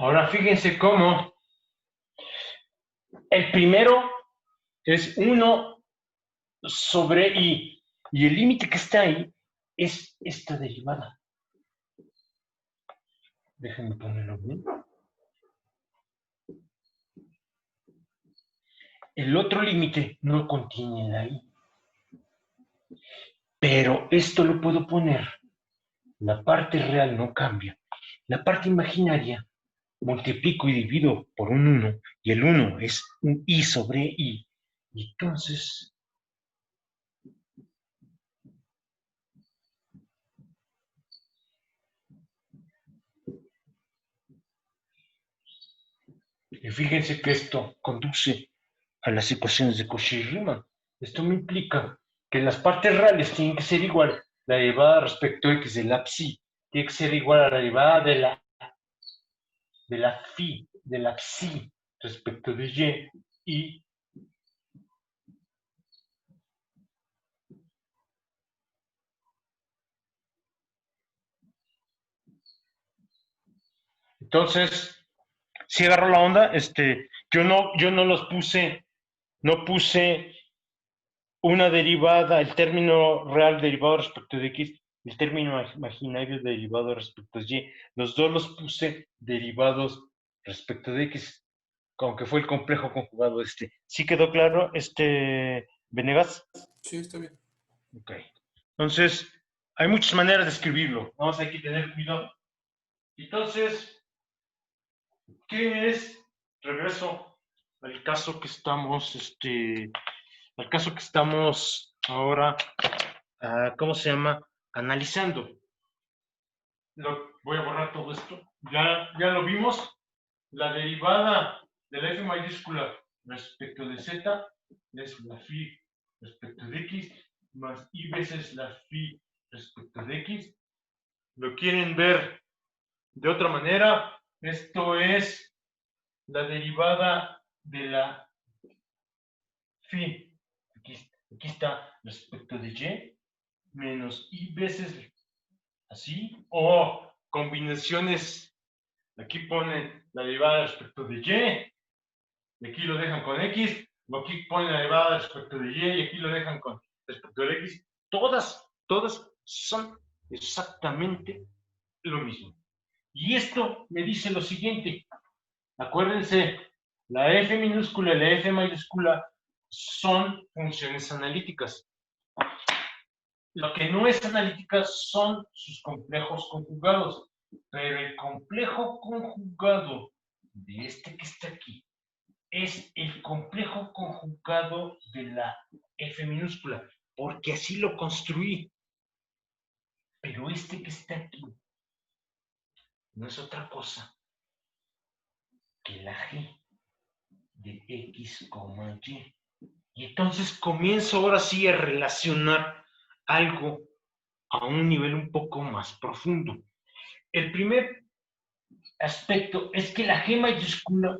Ahora fíjense cómo el primero es 1 sobre i, y el límite que está ahí es esta derivada. Déjenme ponerlo bien. El otro límite no contiene la i. Pero esto lo puedo poner. La parte real no cambia. La parte imaginaria multiplico y divido por un 1, y el 1 es un i sobre i. Y entonces, y fíjense que esto conduce a las ecuaciones de Cauchy-Riemann. Esto me implica que las partes reales tienen que ser igual. La derivada respecto a x de la psi tiene que ser igual a la derivada de la psi respecto de y, y entonces, si agarró la onda, yo no los puse, no puse una derivada, el término real derivado respecto de x, el término imaginario derivado respecto de y, los dos los puse derivados respecto de x, aunque fue el complejo conjugado este. ¿Sí quedó claro, Venegas? Sí, está bien. Ok. Entonces, hay muchas maneras de escribirlo. Vamos a hay que tener cuidado. Entonces, ¿qué es? Regreso al caso que estamos, ahora, ¿cómo se llama? Analizando. Voy a borrar todo esto. Ya lo vimos. La derivada de la f mayúscula respecto de z es la phi respecto de x más i veces la phi respecto de x. ¿Lo quieren ver de otra manera? Esto es la derivada de la phi, aquí está respecto de y, menos i veces así, o combinaciones, aquí ponen la derivada respecto de y aquí lo dejan con x, o aquí ponen la derivada respecto de y aquí lo dejan con respecto de x. Todas son exactamente lo mismo. Y esto me dice lo siguiente. Acuérdense, la f minúscula y la f mayúscula son funciones analíticas. Lo que no es analítica son sus complejos conjugados. Pero el complejo conjugado de este que está aquí es el complejo conjugado de la f minúscula, porque así lo construí. Pero este que está aquí no es otra cosa que la g de x, y. Y entonces comienzo ahora sí a relacionar algo a un nivel un poco más profundo. El primer aspecto es que la G mayúscula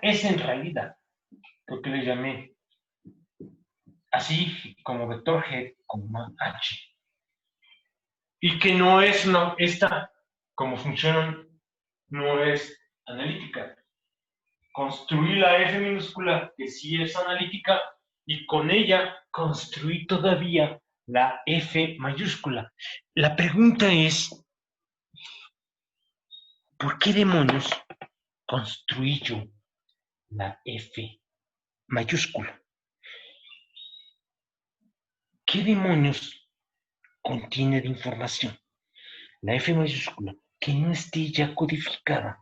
es en realidad lo que le llamé así como vector G, H. Y que no es esta, como funcionan, no es analítica. Construí la F minúscula, que sí es analítica, y con ella construí todavía la F mayúscula. La pregunta es, ¿por qué demonios construí yo la F mayúscula? ¿Qué demonios contiene de información la F mayúscula que no esté ya codificada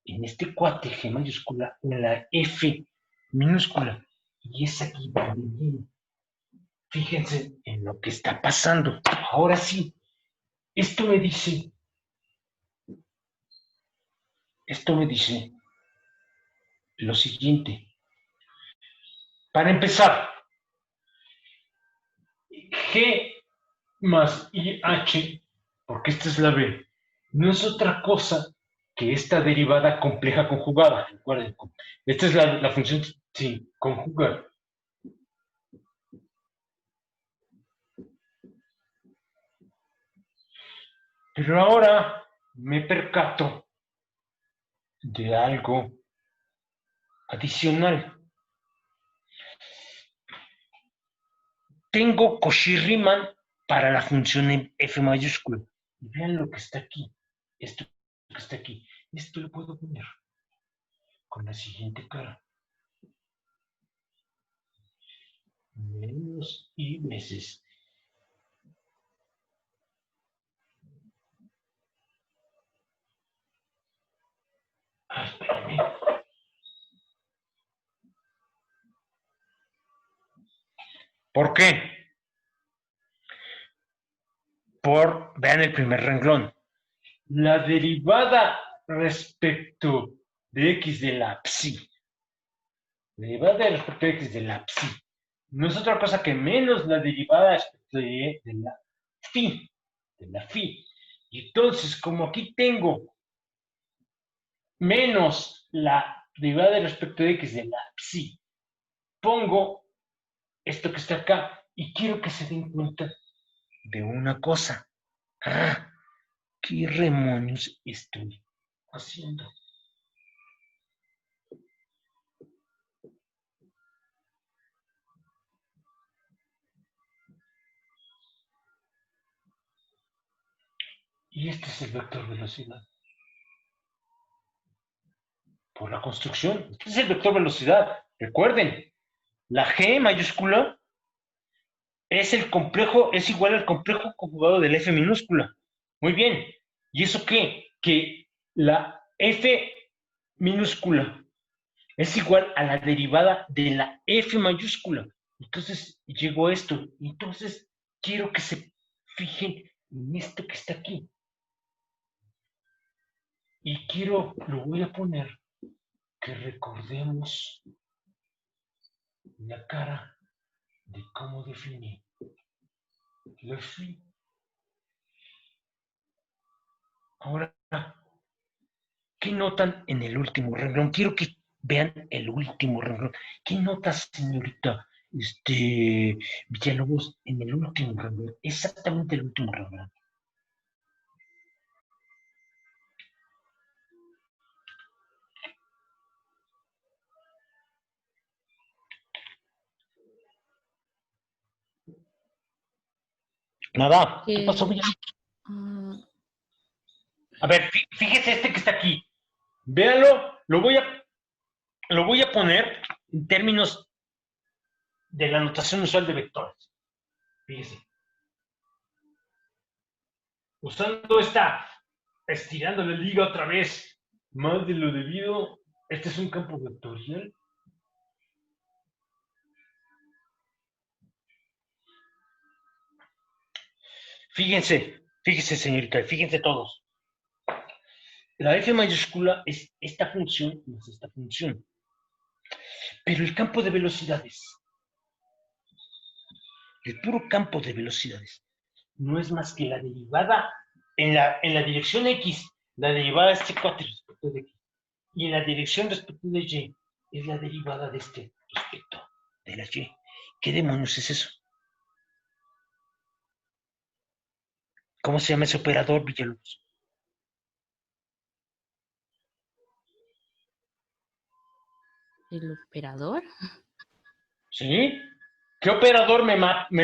en este cuate G mayúscula en la F minúscula? Y es aquí donde viene. Fíjense en lo que está pasando. Ahora sí, esto me dice lo siguiente. Para empezar, G más IH, porque esta es la B, no es otra cosa que esta derivada compleja conjugada. Recuerden, esta es la función sin conjugar. Pero ahora me percato de algo adicional. Tengo Cauchy-Riemann para la función en F mayúscula. Y vean lo que está aquí. Esto que está aquí. Esto lo puedo poner con la siguiente cara. Menos y meses. Espérame. ¿Por qué? Vean el primer renglón. La derivada respecto de x de la psi. La derivada respecto de x de la psi. No es otra cosa que menos la derivada respecto de la phi. De la phi. Y entonces, como aquí tengo menos la derivada respecto de x de la psi, pongo esto que está acá y quiero que se den cuenta de una cosa. Ah, ¿qué demonios estoy haciendo? Y este es el vector velocidad. Por la construcción. Este es el vector velocidad. Recuerden, la G mayúscula es el complejo, es igual al complejo conjugado del F minúscula. Muy bien. ¿Y eso qué? Que la F minúscula es igual a la derivada de la F mayúscula. Entonces llegó esto. Entonces quiero que se fijen en esto que está aquí. Y lo voy a poner, que recordemos la cara de cómo definí la phi. Ahora, ¿qué notan en el último renglón? Quiero que vean el último renglón. ¿Qué notas, señorita Villalobos, en el último renglón? Exactamente el último renglón. Nada. ¿Qué pasó, Villalobos? A ver, fíjese este que está aquí. Véanlo, lo voy a poner en términos de la notación usual de vectores. Fíjese. Usando estirando la liga otra vez, más de lo debido, este es un campo vectorial. Fíjense, señorita, fíjense todos. La F mayúscula es esta función más esta función. Pero el campo de velocidades, el puro campo de velocidades, no es más que la derivada en la dirección X, la derivada de este cuate respecto de X. Y en la dirección respecto de Y, es la derivada de este respecto de la Y. ¿Qué demonios es eso? ¿Cómo se llama ese operador, Villalobos? ¿El operador? ¿Sí? ¿Qué operador me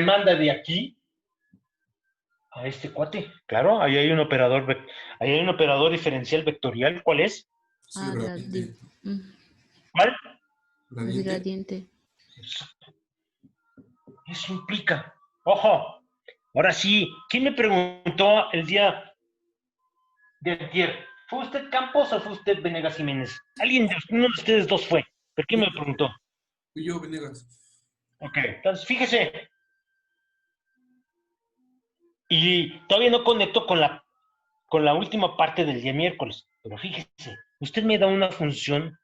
manda de aquí a este cuate? Claro, ahí hay un operador diferencial vectorial. ¿Cuál es? Es el gradiente. ¿Cuál? El gradiente. Eso implica. Ojo, ahora sí, ¿quién me preguntó el día de ayer? ¿Fue usted Campos o fue usted Venegas Jiménez? Uno de ustedes dos fue. ¿Pero quién me preguntó? Fui yo, Venegas. Ok, entonces fíjese. Y todavía no conecto con la última parte del día miércoles. Pero fíjese, usted me da una función,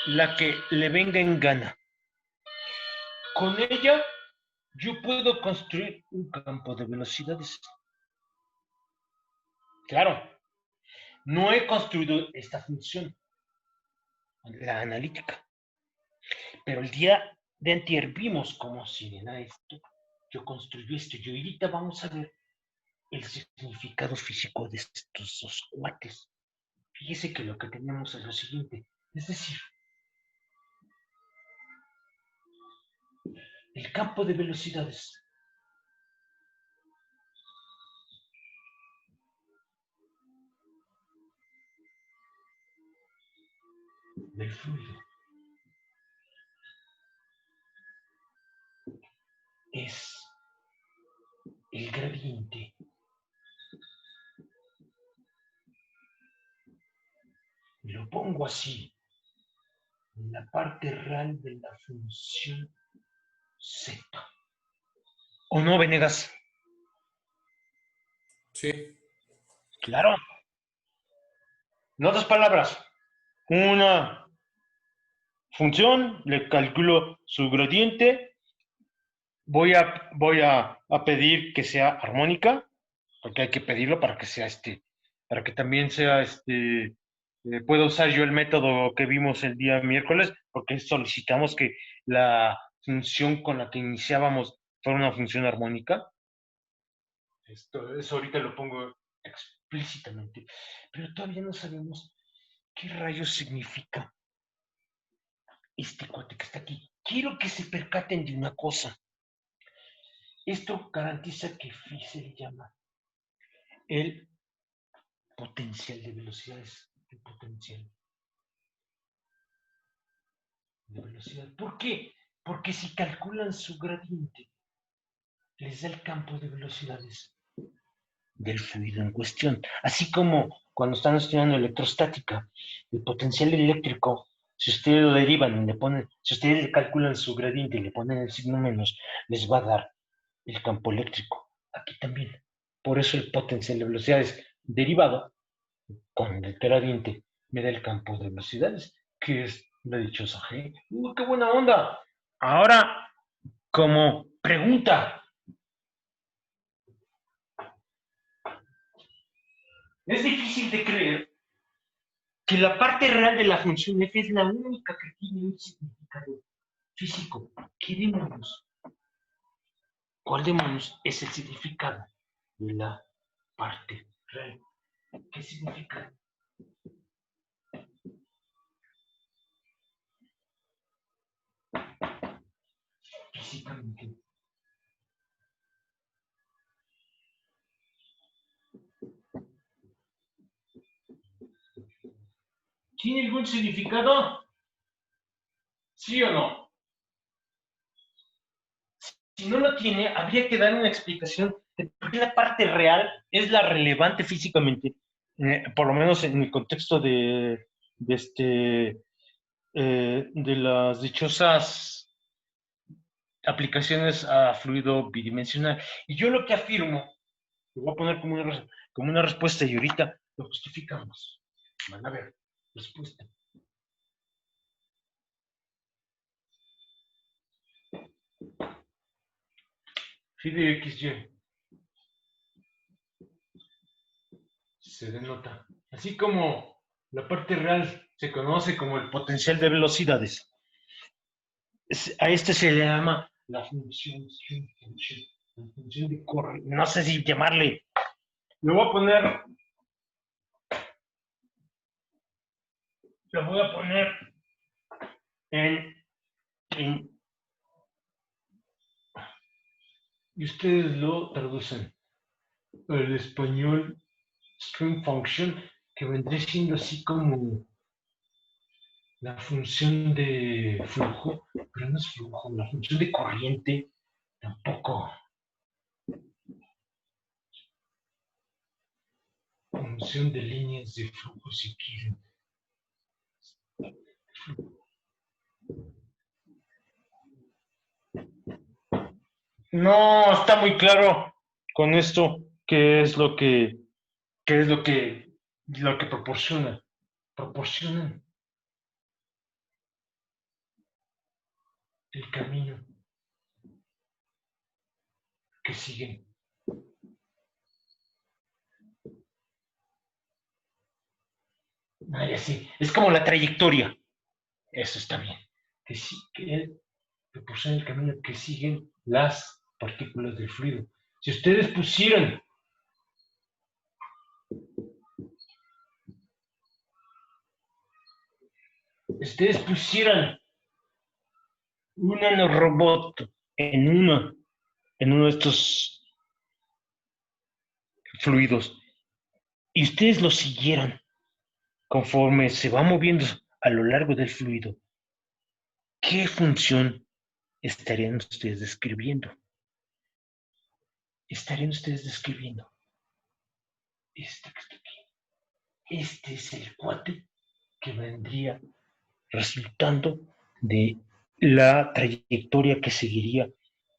la que le venga en gana. Con ella, yo puedo construir un campo de velocidades. Claro, no he construido esta función, la analítica. Pero el día de antier vimos cómo si era esto. Yo construí esto. Y ahorita vamos a ver el significado físico de estos dos cuates. Fíjese que lo que tenemos es lo siguiente, es decir, el campo de velocidades del fluido es el gradiente y lo pongo así, en la parte real de la función Z. ¿O no, Venegas? Sí. Claro. En otras palabras, una función, le calculo su gradiente, voy a pedir que sea armónica, porque hay que pedirlo para que sea para que también sea pueda usar yo el método que vimos el día miércoles, porque solicitamos que la función con la que iniciábamos fuera una función armónica. Eso ahorita lo pongo explícitamente, pero todavía no sabemos qué rayos significa este cuate que está aquí. Quiero que se percaten de una cosa. Esto garantiza que phi se le llama el potencial de velocidades. El potencial de velocidad. ¿Por qué? Porque si calculan su gradiente, les da el campo de velocidades del fluido en cuestión. Así como cuando están estudiando electrostática, el potencial eléctrico, si ustedes lo derivan y le ponen, si ustedes le calculan su gradiente y le ponen el signo menos, les va a dar el campo eléctrico. Aquí también. Por eso el potencial de velocidades derivado con el gradiente me da el campo de velocidades, que es la dichosa G. ¡Qué buena onda! Ahora, como pregunta, es difícil de creer que la parte real de la función f es la única que tiene un significado físico. ¿Qué demonios? ¿Cuál demonios es el significado de la parte real? ¿Qué significa? Físicamente. ¿Tiene algún significado? ¿Sí o no? Si no lo tiene, habría que dar una explicación de por qué la parte real es la relevante físicamente, por lo menos en el contexto de las dichosas aplicaciones a fluido bidimensional. Y yo lo que afirmo, lo voy a poner como una respuesta y ahorita lo justificamos. Van a ver, respuesta. Phi de XY se denota. Así como la parte real se conoce como el potencial de velocidades, a este se le llama la función de corriente. No sé si llamarle. Lo voy a poner. Lo voy a poner en y ustedes lo traducen al español string function, que vendría siendo así como la función de flujo, pero no es flujo, la función de corriente tampoco. Función de líneas de flujo, si quieren. No está muy claro con esto qué es lo que proporciona. Proporcionan el camino que siguen. Ay, así. Es como la trayectoria. Eso está bien. Que él proporciona el camino que siguen las partículas del fluido. Si ustedes pusieran ustedes pusieran un nanorobot en uno de estos fluidos y ustedes lo siguieran conforme se va moviendo a lo largo del fluido, ¿qué función estarían ustedes describiendo? Estarían ustedes describiendo este que está aquí. Este es el cuate que vendría resultando de la trayectoria que seguiría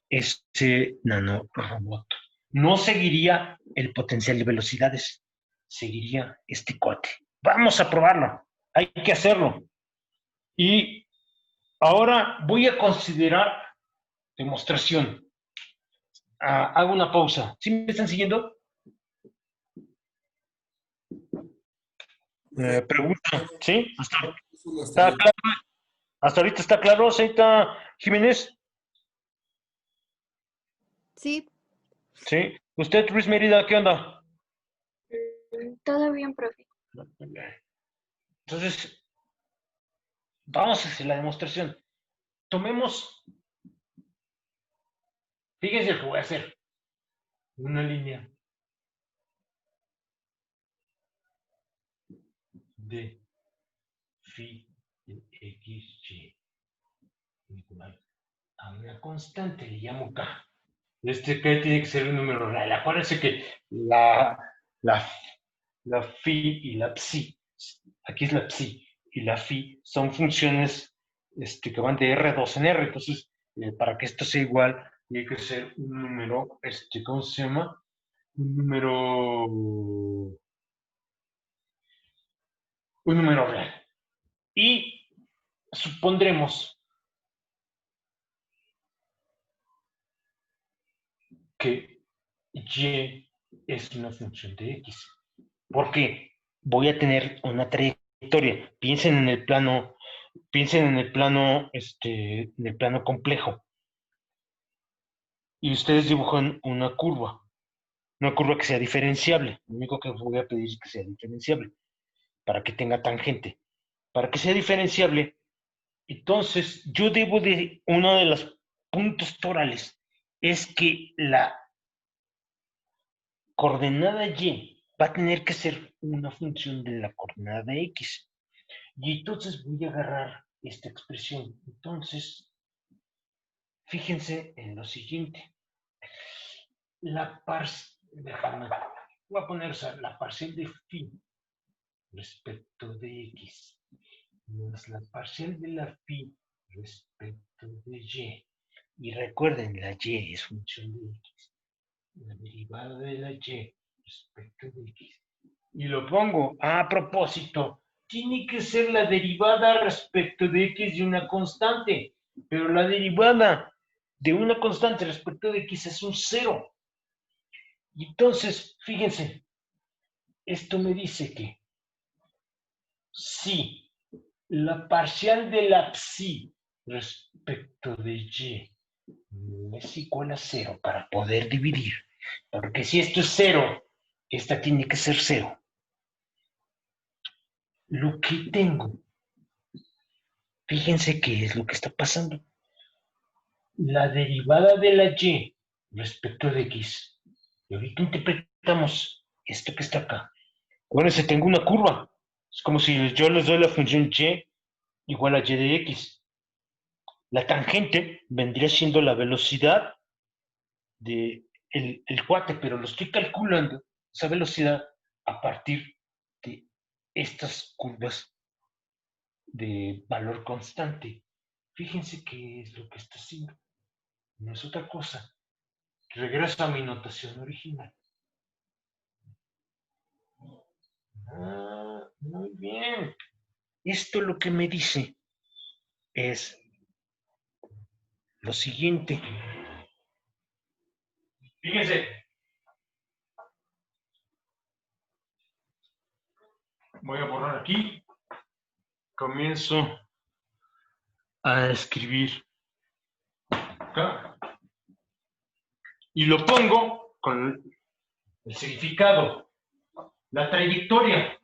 ese nanorobot. No seguiría el potencial de velocidades, seguiría este cuate. Vamos a probarlo, hay que hacerlo. Y ahora voy a considerar demostración. Hago una pausa. ¿Sí me están siguiendo? Pregunta, ¿sí? ¿Está claro? ¿Hasta ahorita está claro, señorita Jiménez? Sí, Sí. ¿Usted, Luis Mérida, qué onda? todo bien, profe. Entonces, vamos a hacer la demostración. Tomemos, fíjense lo que voy a hacer. Una línea de phi de xy igual a una constante, le llamo k. Este k tiene que ser un número real. Acuérdense que la phi y la psi, aquí es la psi y la phi son funciones que van de R2 en R. Entonces, para que esto sea igual, tiene que ser un número, ¿cómo se llama? Un número real. Y supondremos que y es una función de x. Porque voy a tener una trayectoria. Piensen en el plano complejo. Y ustedes dibujan una curva que sea diferenciable. Lo único que voy a pedir es que sea diferenciable, para que tenga tangente. Para que sea diferenciable, entonces yo debo de, uno de los puntos torales es que la coordenada y va a tener que ser una función de la coordenada x. Y entonces voy a agarrar esta expresión. Entonces, fíjense en lo siguiente. Voy a poner la parcial de phi respecto de x más la parcial de la phi respecto de y. Y recuerden, la y es función de x. La derivada de la y respecto de x. Y lo pongo a propósito. Tiene que ser la derivada respecto de x de una constante. Pero la derivada de una constante respecto de x es un 0. Y entonces, fíjense, esto me dice que si la parcial de la psi respecto de y no es igual a 0 para poder dividir, porque si esto es 0, esta tiene que ser 0. Lo que tengo, fíjense qué es lo que está pasando. La derivada de la y respecto de x. Y ahorita interpretamos esto que está acá. Acuérdense, tengo una curva. Es como si yo les doy la función y igual a y de x. La tangente vendría siendo la velocidad del cuate, pero lo estoy calculando, esa velocidad, a partir de estas curvas de valor constante. Fíjense qué es lo que está haciendo. No es otra cosa. Regreso a mi notación original. Muy bien. Esto lo que me dice es lo siguiente. Fíjense. Voy a borrar aquí. Comienzo a escribir acá. Y lo pongo con el significado, la trayectoria.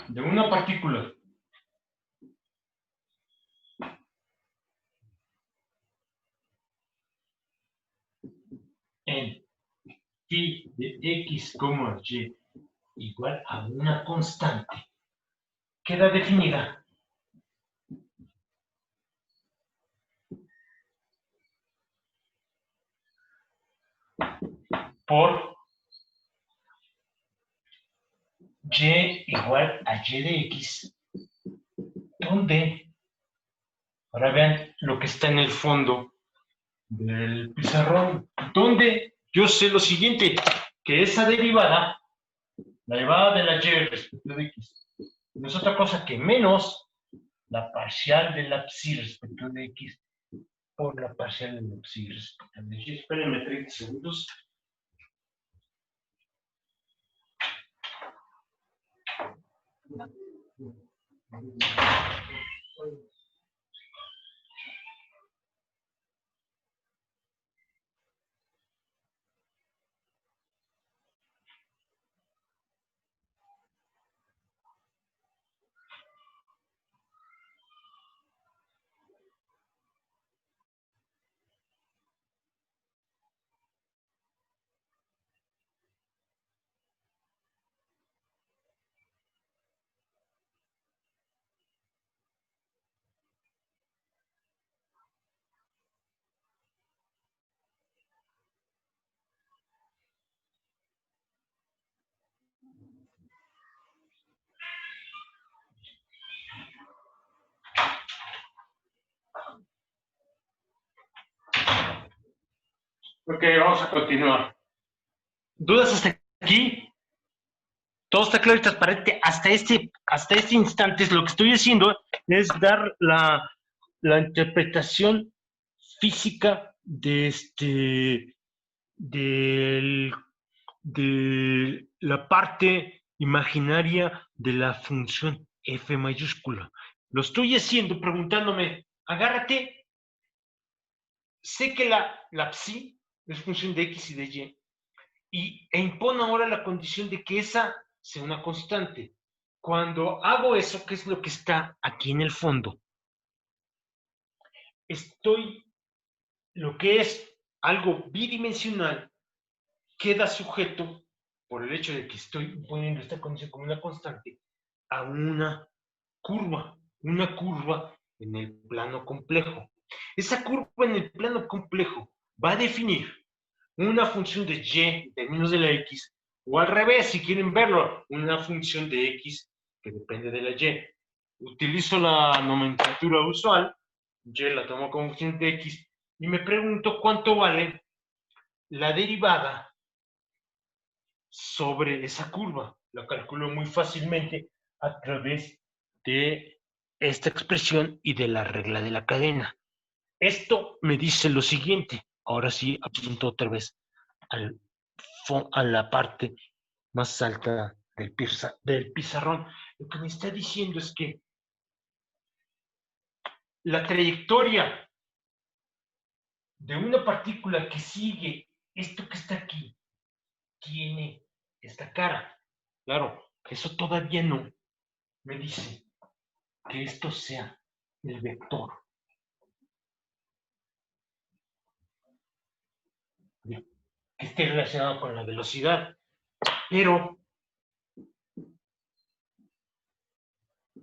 de una partícula en phi de x, y igual a una constante, queda definida por y igual a y de x, donde, ahora vean lo que está en el fondo del pizarrón, donde yo sé lo siguiente, que esa derivada, la derivada de la y respecto de x, no es otra cosa que menos la parcial de la psi respecto de x por la parcial de la psi respecto de y. Espérenme 30 segundos. Ok, vamos a continuar. ¿Dudas hasta aquí? Todo está claro y transparente. Hasta este instante, lo que estoy haciendo es dar la interpretación física de de la parte imaginaria de la función f mayúscula. Lo estoy haciendo preguntándome, agárrate, sé que la psi es función de x y de y, e impone ahora la condición de que esa sea una constante. Cuando hago eso, ¿qué es lo que está aquí en el fondo? Lo que es algo bidimensional, queda sujeto, por el hecho de que estoy poniendo esta condición como una constante, a una curva en el plano complejo. Esa curva en el plano complejo va a definir una función de y en términos de la x, o al revés, si quieren verlo, una función de x que depende de la y. Utilizo la nomenclatura usual, y la tomo como función de x, y me pregunto cuánto vale la derivada sobre esa curva. La calculo muy fácilmente a través de esta expresión y de la regla de la cadena. Esto me dice lo siguiente. Ahora sí, apunto otra vez a la parte más alta del pizarrón. Lo que me está diciendo es que la trayectoria de una partícula que sigue esto que está aquí tiene esta cara. Claro, eso todavía no me dice que esto sea el vector que esté relacionado con la velocidad. Pero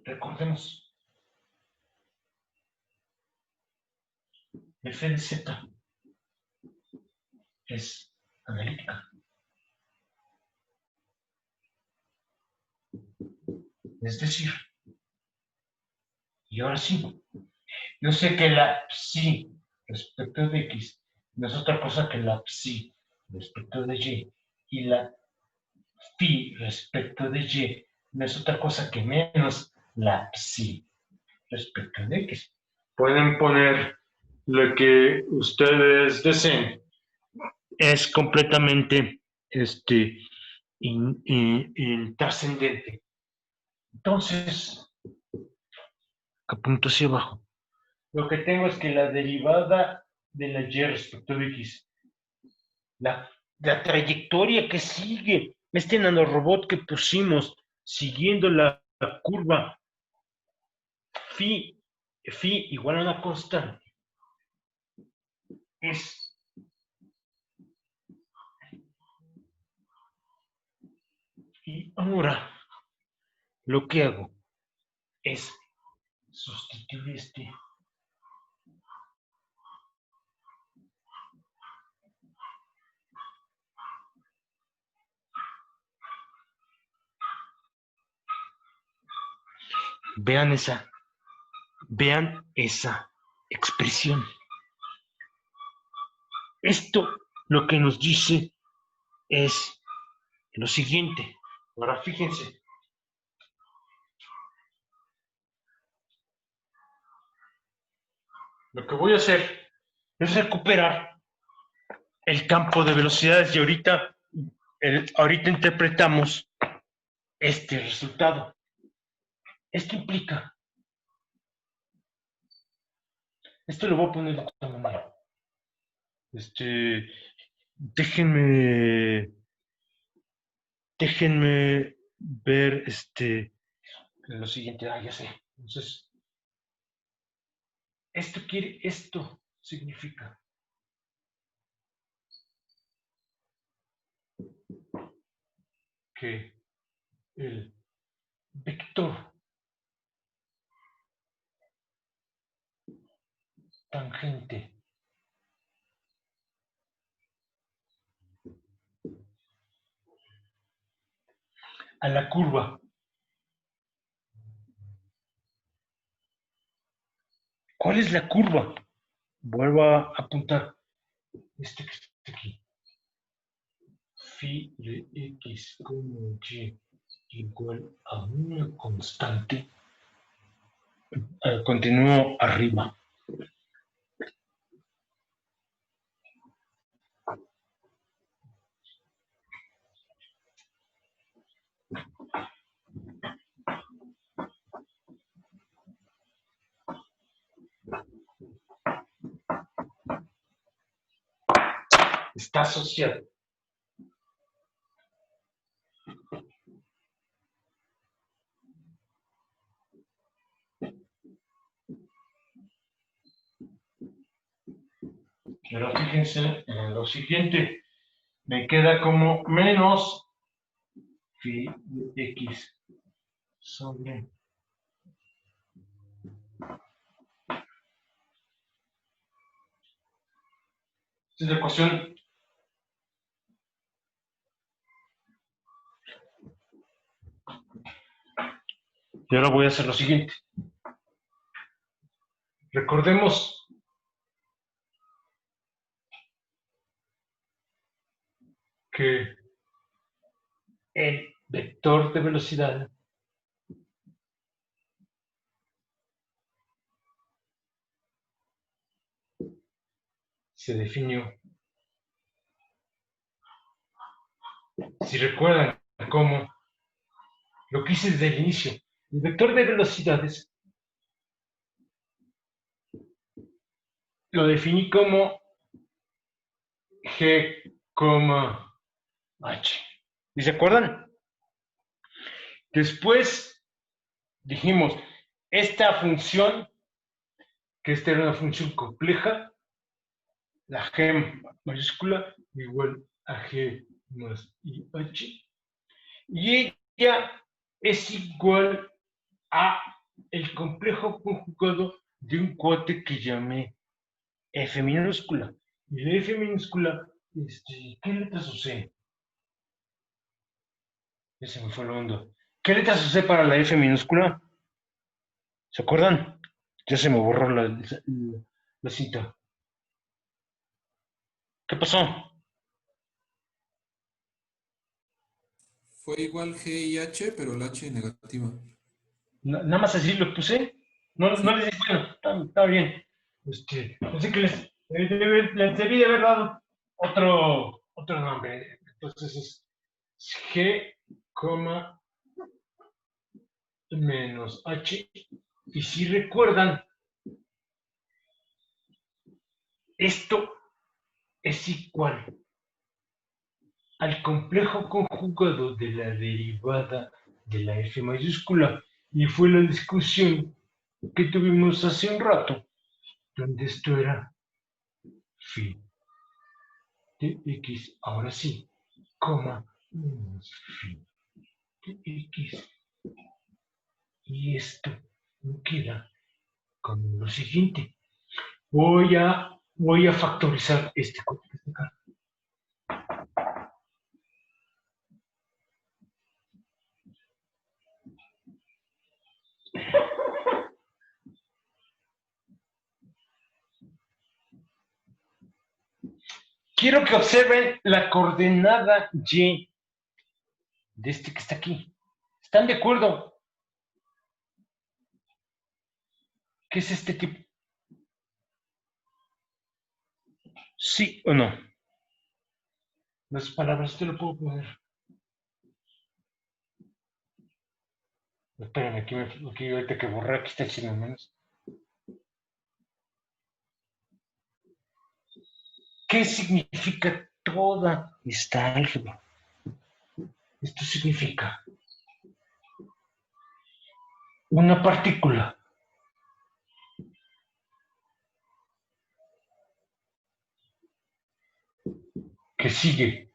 recordemos, f de z es analítica. Es decir, y ahora sí, yo sé que la psi respecto de x no es otra cosa que la psi respecto de y la phi respecto de y no es otra cosa que menos la psi respecto de x. Pueden poner lo que ustedes deseen. Es completamente intrascendente. Entonces, apunto hacia abajo. Lo que tengo es que la derivada de la y respecto de x, la trayectoria que sigue este nanorobot que pusimos siguiendo la la curva phi igual a una constante es y ahora lo que hago es sustituir este vean esa expresión. Esto lo que nos dice es lo siguiente. Ahora fíjense. Lo que voy a hacer es recuperar el campo de velocidades y ahorita interpretamos este resultado. Esto implica, esto lo voy a poner de esta manera. Déjenme ver lo siguiente. Ya sé. Entonces, esto significa que el vector tangente a la curva ¿cuál es la curva? Vuelvo a apuntar este que está aquí. Phi de x como y igual a una constante. Continúo arriba. Está asociado. Pero fíjense en lo siguiente. Me queda como menos phi de x sobre esta es la ecuación. Y ahora voy a hacer lo siguiente. Recordemos que el vector de velocidad se definió. Si recuerdan cómo lo que hice desde el inicio, el vector de velocidades lo definí como g, h. ¿Y se acuerdan? Después dijimos, esta función, que esta era una función compleja, la g mayúscula igual a g más ih, y ella es igual a el complejo conjugado de un cuate que llamé f minúscula. Y la f minúscula, ¿qué letras usé? Ya se me fue el mundo. ¿Qué letras usé para la f minúscula? ¿Se acuerdan? Ya se me borró la cinta. ¿Qué pasó? Fue igual G y H, pero la H negativa. Nada más así lo puse. No, Sí. no les dije, bueno, está bien. Pensé que les debí de haber dado otro nombre. Entonces es G, menos H. Y si recuerdan, esto es igual al complejo conjugado de la derivada de la f mayúscula. Y fue la discusión que tuvimos hace un rato, donde esto era phi de x, ahora sí, coma menos phi de x. Y esto me queda con lo siguiente. Voy a factorizar este código de acá. Quiero que observen la coordenada y de este que está aquí. ¿Están de acuerdo? ¿Qué es este tipo? ¿Sí o no? Las palabras te lo puedo poner. Espérame, aquí ahorita que borrar, aquí está el signo menos. ¿Qué significa toda esta álgebra? Esto significa una partícula que sigue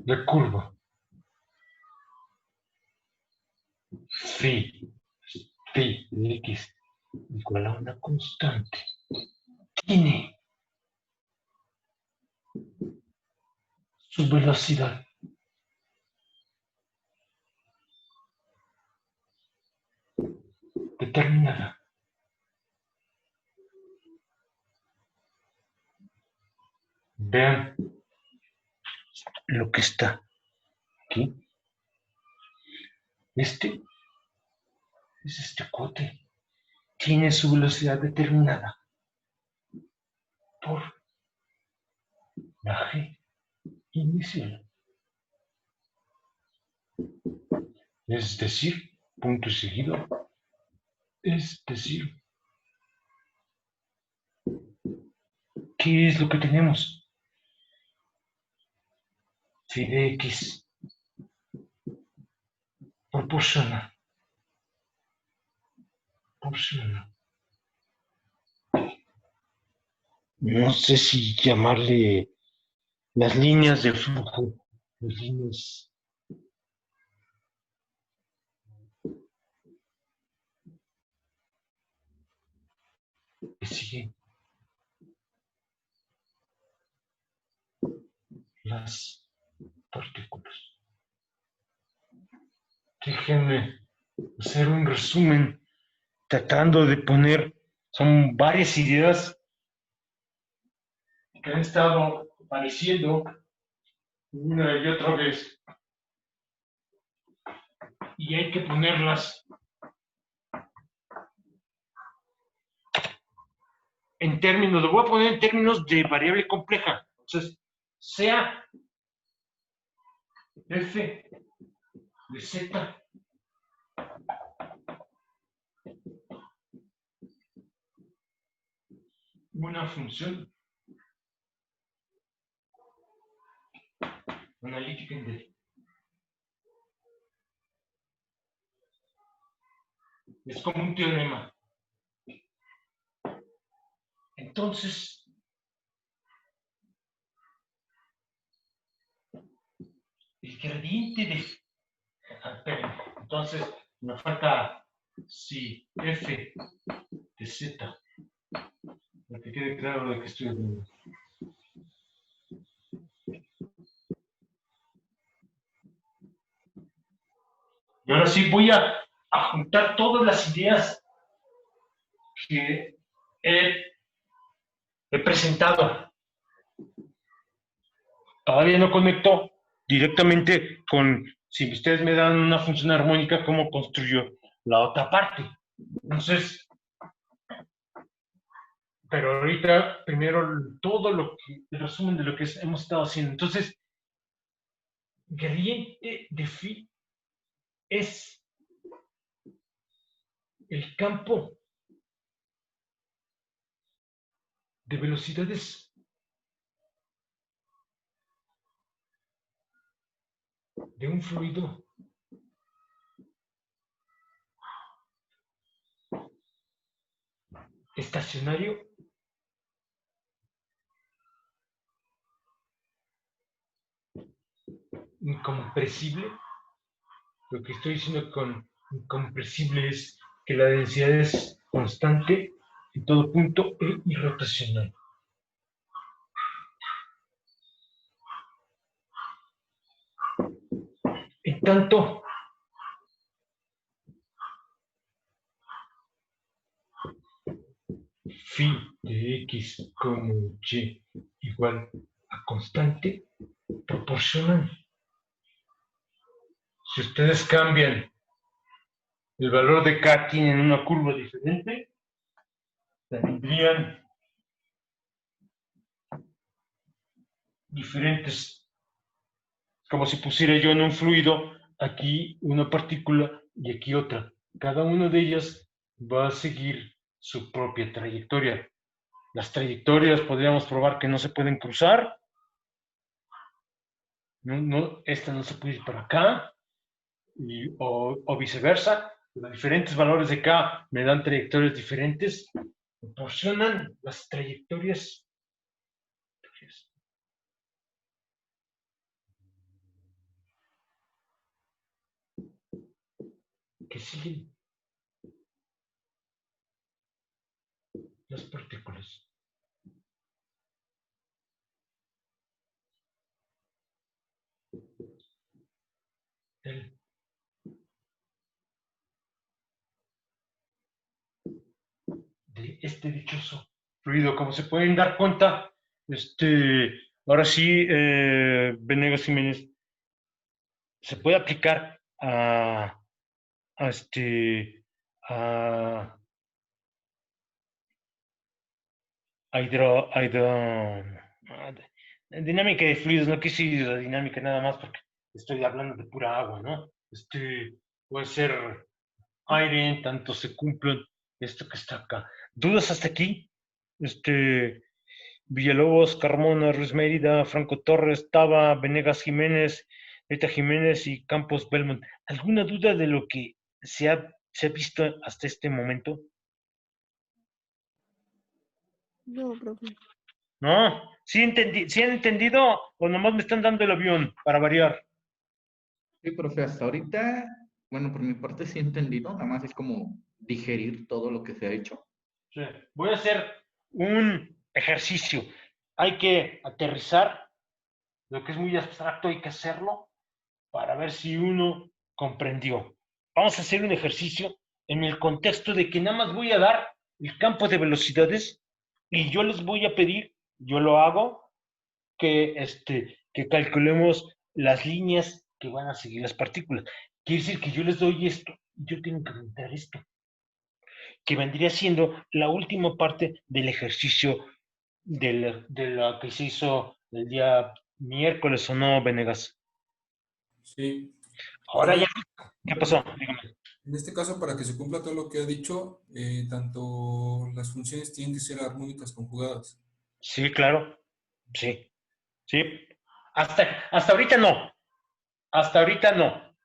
la curva phi de x igual a una constante. Tiene su velocidad determinada. Vean lo que está aquí. Este es este cuate. Tiene su velocidad determinada por la g inicial. Es decir, punto y seguido. Es decir, ¿qué es lo que tenemos? Phi de x proporciona no sé si llamarle las líneas de flujo, las líneas que siguen las partículas. Déjenme hacer un resumen tratando de poner, son varias ideas que han estado apareciendo una y otra vez y hay que ponerlas en términos, lo voy a poner en términos de variable compleja. Entonces, sea f de z una función analítica en D. Es como un teorema. Entonces, el gradiente de... espérenme, entonces, me falta si f de z, para que quede claro de que estoy hablando. Y ahora sí voy a juntar todas las ideas que he presentado. Todavía no conecto directamente con, si ustedes me dan una función armónica, cómo construyo la otra parte. Entonces, pero ahorita primero todo lo que, el resumen de lo que hemos estado haciendo. Entonces, gradiente de phi es el campo de velocidades de un fluido estacionario incompresible. Lo que estoy diciendo con incompresible es que la densidad es constante en todo punto e irrotacional. En tanto, phi de x como y igual a constante proporcionan. Si ustedes cambian el valor de k tienen una curva diferente, tendrían diferentes, como si pusiera yo en un fluido aquí una partícula y aquí otra. Cada una de ellas va a seguir su propia trayectoria. Las trayectorias podríamos probar que no se pueden cruzar. Esta no se puede ir para acá, o viceversa. Los diferentes valores de k me dan trayectorias diferentes. Proporcionan las trayectorias. Que siguen las partículas. De este dichoso fluido. Como se pueden dar cuenta, ahora sí, Venegas Jiménez, se puede aplicar a, a, dinámica de fluidos. No quise ir a dinámica nada más porque estoy hablando de pura agua, ¿no? Puede ser aire en tanto se cumplen esto que está acá. ¿Dudas hasta aquí? Villalobos, Carmona, Ruiz Mérida, Franco Torres, Taba, Venegas Jiménez, Rita Jiménez y Campos Belmont. ¿Alguna duda de lo que se ha visto hasta este momento? No, profe. ¿No? ¿Sí han entendido o nomás me están dando el avión para variar? Sí, profe, hasta ahorita, bueno, por mi parte sí he entendido, nada más es como digerir todo lo que se ha hecho. Sí. Voy a hacer un ejercicio. Hay que aterrizar lo que es muy abstracto, hay que hacerlo para ver si uno comprendió. Vamos a hacer un ejercicio en el contexto de que nada más voy a dar el campo de velocidades y yo les voy a pedir, yo lo hago, que calculemos las líneas que van a seguir las partículas. Quiere decir que yo les doy esto y yo tengo que inventar esto, que vendría siendo la última parte del ejercicio de lo que se hizo el día miércoles, ¿o no, Venegas? Sí. Ahora ya, Profe, ¿qué pasó? Dígame. en este caso, para que se cumpla todo lo que ha dicho, tanto las funciones tienen que ser armónicas conjugadas. Sí, claro. Sí, sí. Hasta ahorita no. Hasta ahorita no.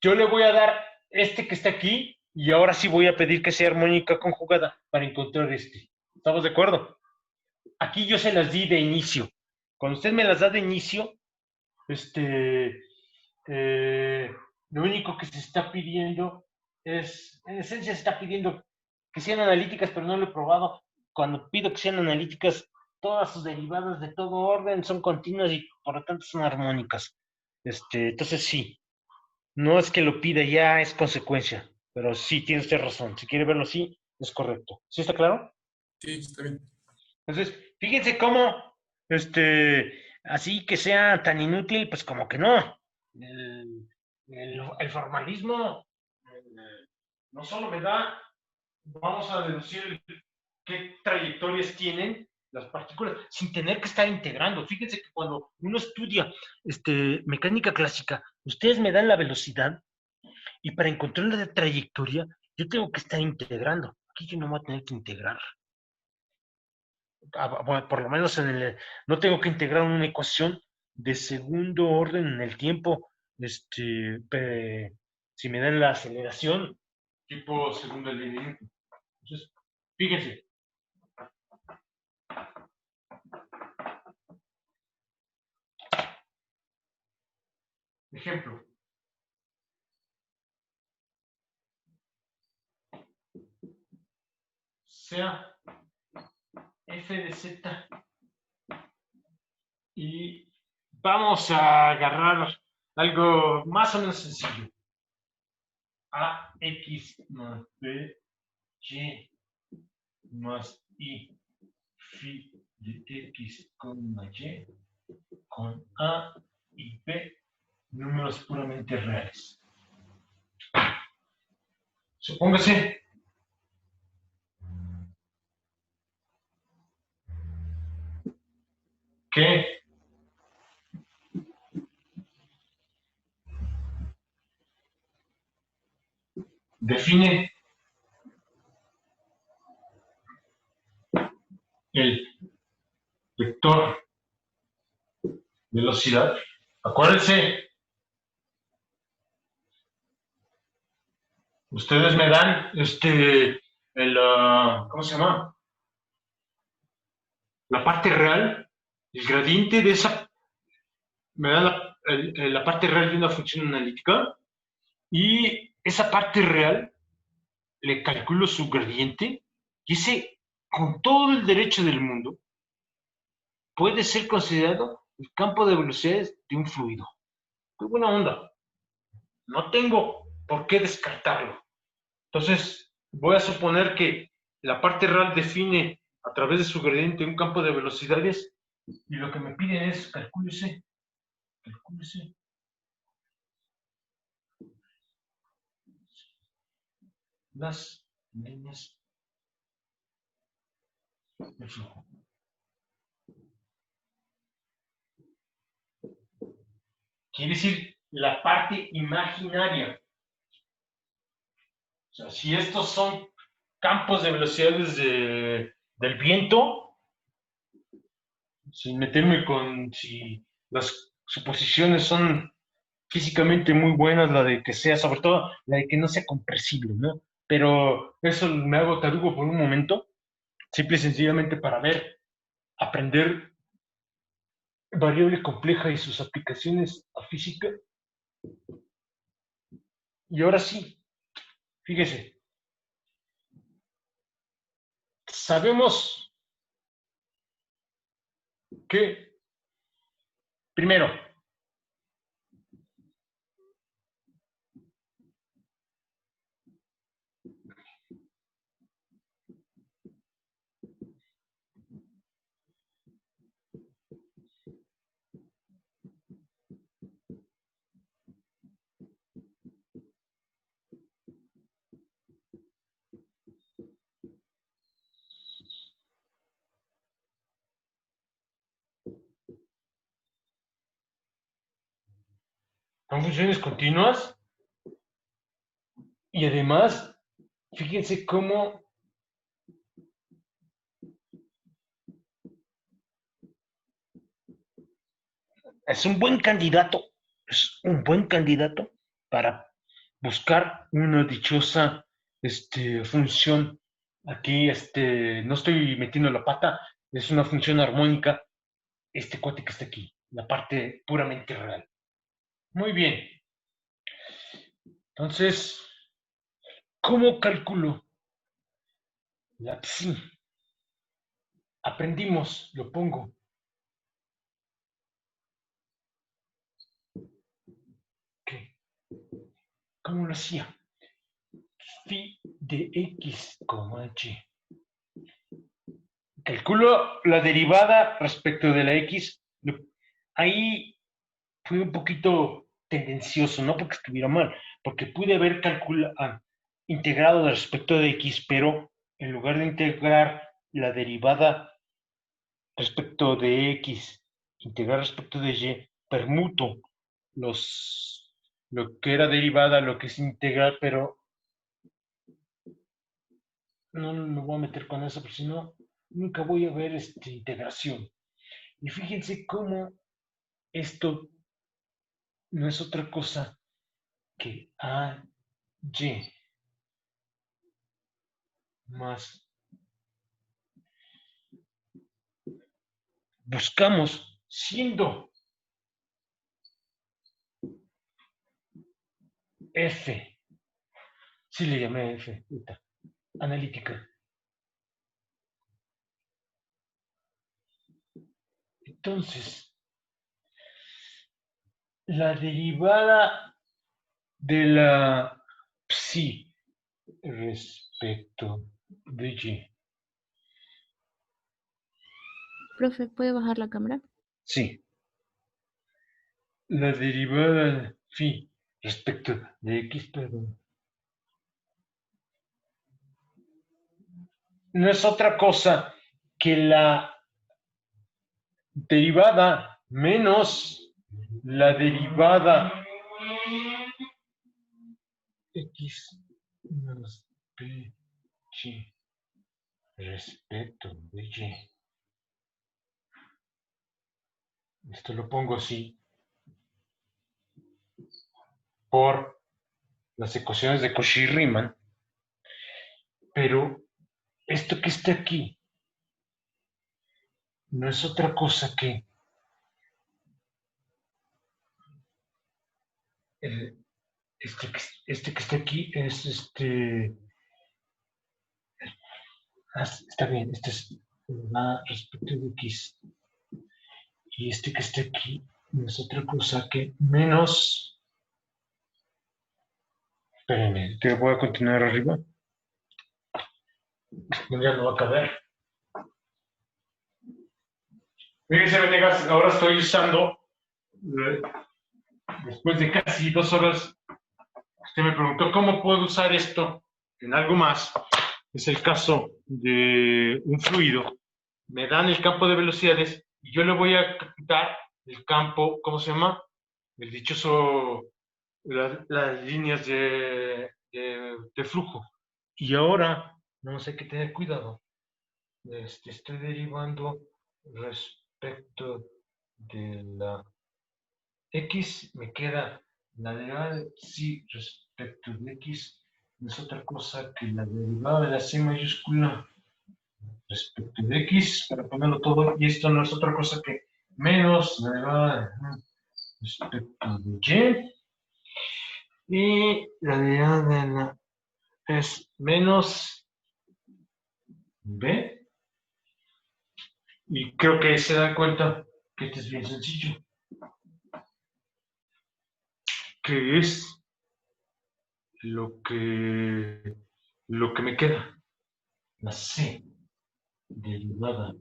Yo le voy a dar este que está aquí y ahora sí voy a pedir que sea armónica conjugada para encontrar este. ¿Estamos de acuerdo? Aquí yo se las di de inicio. Cuando usted me las da de inicio, lo único que se está pidiendo es, en esencia se está pidiendo que sean analíticas, pero no lo he probado. Cuando pido que sean analíticas, todas sus derivadas de todo orden son continuas y por lo tanto son armónicas. Entonces sí, no es que lo pida ya, es consecuencia, pero sí, tiene usted razón. Si quiere verlo así, es correcto. ¿Sí está claro? Sí, está bien. Entonces, fíjense cómo, así que sea tan inútil, pues como que no. El formalismo no solo me da, vamos a deducir qué trayectorias tienen las partículas sin tener que estar integrando. Fíjense que cuando uno estudia mecánica clásica, ustedes me dan la velocidad y para encontrar la trayectoria yo tengo que estar integrando. Aquí yo no voy a tener que integrar. Bueno, por lo menos no tengo que integrar una ecuación de segundo orden en el tiempo. Si me dan la aceleración, tipo segunda línea. Entonces, fíjense, ejemplo. Sea f de z y vamos a agarrar algo más o menos sencillo. AX más B, Y más I, phi de X con Y, con A y B, números puramente reales. Supóngase que define el vector velocidad. Acuérdense, ustedes me dan ¿cómo se llama? La parte real, el gradiente de esa, me da la parte real de una función analítica y esa parte real le calculo su gradiente y ese, con todo el derecho del mundo, puede ser considerado el campo de velocidades de un fluido. ¡Qué buena onda! No tengo por qué descartarlo. Entonces, voy a suponer que la parte real define a través de su gradiente un campo de velocidades y lo que me piden es calcúlese las líneas de flujo. Quiere decir la parte imaginaria. O sea, si estos son campos de velocidades del viento, sin meterme con si las suposiciones son físicamente muy buenas, la de que sea, sobre todo la de que no sea compresible, ¿no? Pero eso me hago tarugo por un momento, simple y sencillamente para aprender variable compleja y sus aplicaciones a física. Y ahora sí, fíjese, sabemos que, primero, son funciones continuas y además, fíjense cómo es un buen candidato, para buscar una dichosa función. Aquí no estoy metiendo la pata, es una función armónica, este cuate que está aquí, la parte puramente real. Muy bien. Entonces, ¿cómo calculo la psi? Aprendimos, lo pongo. ¿Qué? ¿Cómo lo hacía? Phi de x, h. Calculo la derivada respecto de la x. Ahí fui un poquito tendencioso, no porque estuviera mal, porque pude haber integrado respecto de x, pero en lugar de integrar la derivada respecto de x, integrar respecto de y, permuto lo que era derivada, lo que es integral, pero no me voy a meter con eso, porque si no, nunca voy a ver integración. Y fíjense cómo esto no es otra cosa que a y más. Buscamos siendo F. Sí le llamé F. Puta. Analítica. Entonces, la derivada de la psi respecto de y. Profe, ¿puede bajar la cámara? Sí. La derivada de phi respecto de x, perdón. No es otra cosa que la derivada menos la derivada x menos b y respecto de y. Esto lo pongo así por las ecuaciones de Cauchy-Riemann, pero esto que está aquí no es otra cosa que este que está aquí es está bien, este es respecto de x, y este que está aquí no es otra cosa que menos, espérenme, te voy a continuar arriba, ya no va a caber. Fíjense, Venegas, ahora estoy usando, después de casi 2 horas, usted me preguntó cómo puedo usar esto en algo más. Es el caso de un fluido. Me dan el campo de velocidades y yo le voy a quitar el campo, ¿cómo se llama? El dichoso, las líneas de flujo. Y ahora, no sé, hay que tener cuidado. Estoy derivando respecto de la x, me queda la derivada de psi respecto de x, no es otra cosa que la derivada de la c mayúscula respecto de x, para ponerlo todo, y esto no es otra cosa que menos la derivada respecto de y la derivada de la es menos b, y creo que se dan cuenta que esto es bien sencillo, que es lo que me queda, la c derivada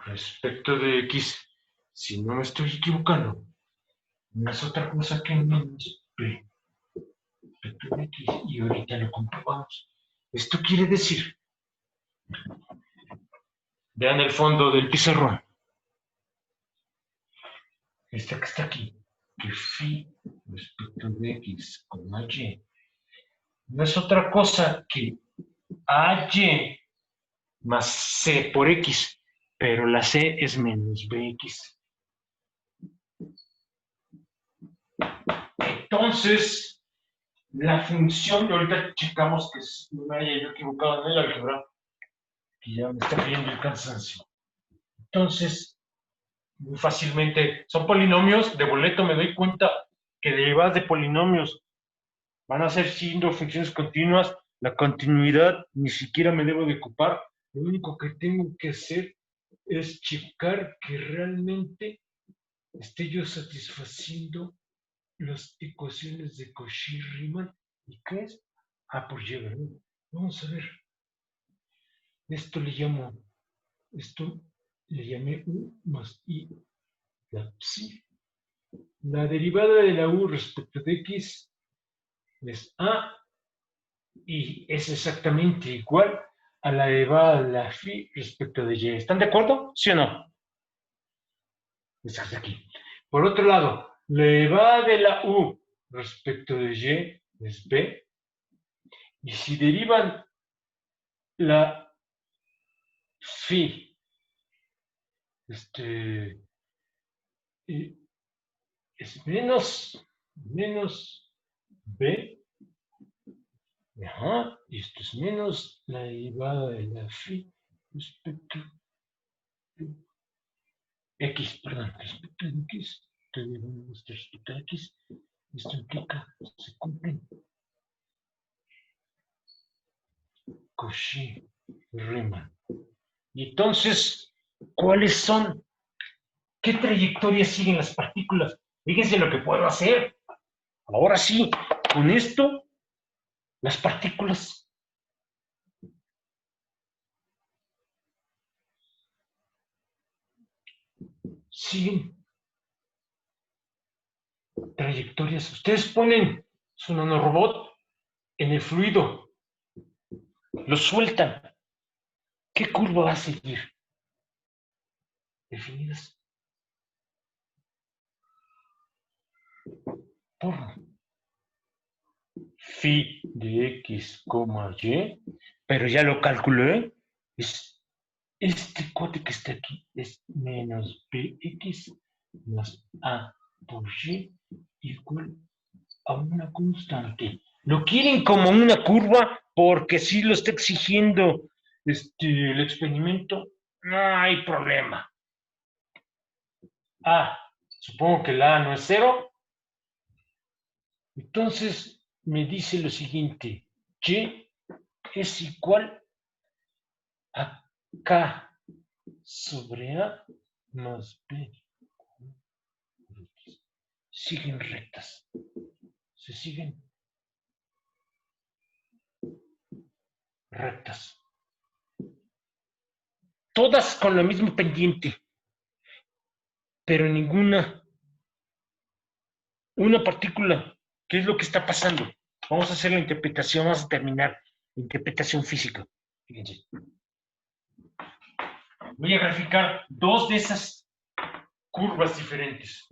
respecto de x, si no me estoy equivocando, no es otra cosa que menos b respecto de x, y ahorita lo comprobamos. Esto quiere decir, vean el fondo del pizarrón, este que está aquí, que phi respecto de x, y, no es otra cosa que ay más c por x, pero la c es menos bx. Entonces, la función, y ahorita checamos que no me haya yo equivocado en el álgebra, que ya me está pidiendo el cansancio. Entonces, muy fácilmente, son polinomios, de boleto me doy cuenta que derivadas de polinomios van a ser siendo funciones continuas, la continuidad ni siquiera me debo de ocupar, lo único que tengo que hacer es checar que realmente esté yo satisfaciendo las ecuaciones de Cauchy-Riemann. ¿Y qué es? Por y, ¿verdad? Vamos a ver. Esto le llamé u más i, la psi. La derivada de la u respecto de x es a, y es exactamente igual a la derivada de la phi respecto de y. ¿Están de acuerdo? ¿Sí o no? Esta es aquí. Por otro lado, la derivada de la u respecto de y es b, y si derivan la phi es menos b, ajá, y esto es menos la derivada de la phi respecto de x, perdón, respecto de x, respecto de x, Esto implica que se cumplen Cauchy, Riemann. Y entonces, ¿cuáles son? ¿Qué trayectoria siguen las partículas? Fíjense lo que puedo hacer. Ahora sí, con esto, las partículas siguen trayectorias. Ustedes ponen su nanorobot en el fluido, lo sueltan. ¿Qué curva va a seguir? Definidas por phi de x, y, pero ya lo calculé. Es este cuate que está aquí es menos bx más a por y igual a una constante. Lo quieren como una curva porque si lo está exigiendo el experimento, no hay problema. Supongo que la A no es 0. Entonces me dice lo siguiente: y es igual a k sobre a más b. Siguen rectas. Se siguen rectas. Todas con la misma pendiente, pero ninguna. Una partícula. ¿Qué es lo que está pasando? Vamos a hacer la interpretación, vamos a terminar la interpretación física. Fíjense. Voy a graficar dos de esas curvas diferentes.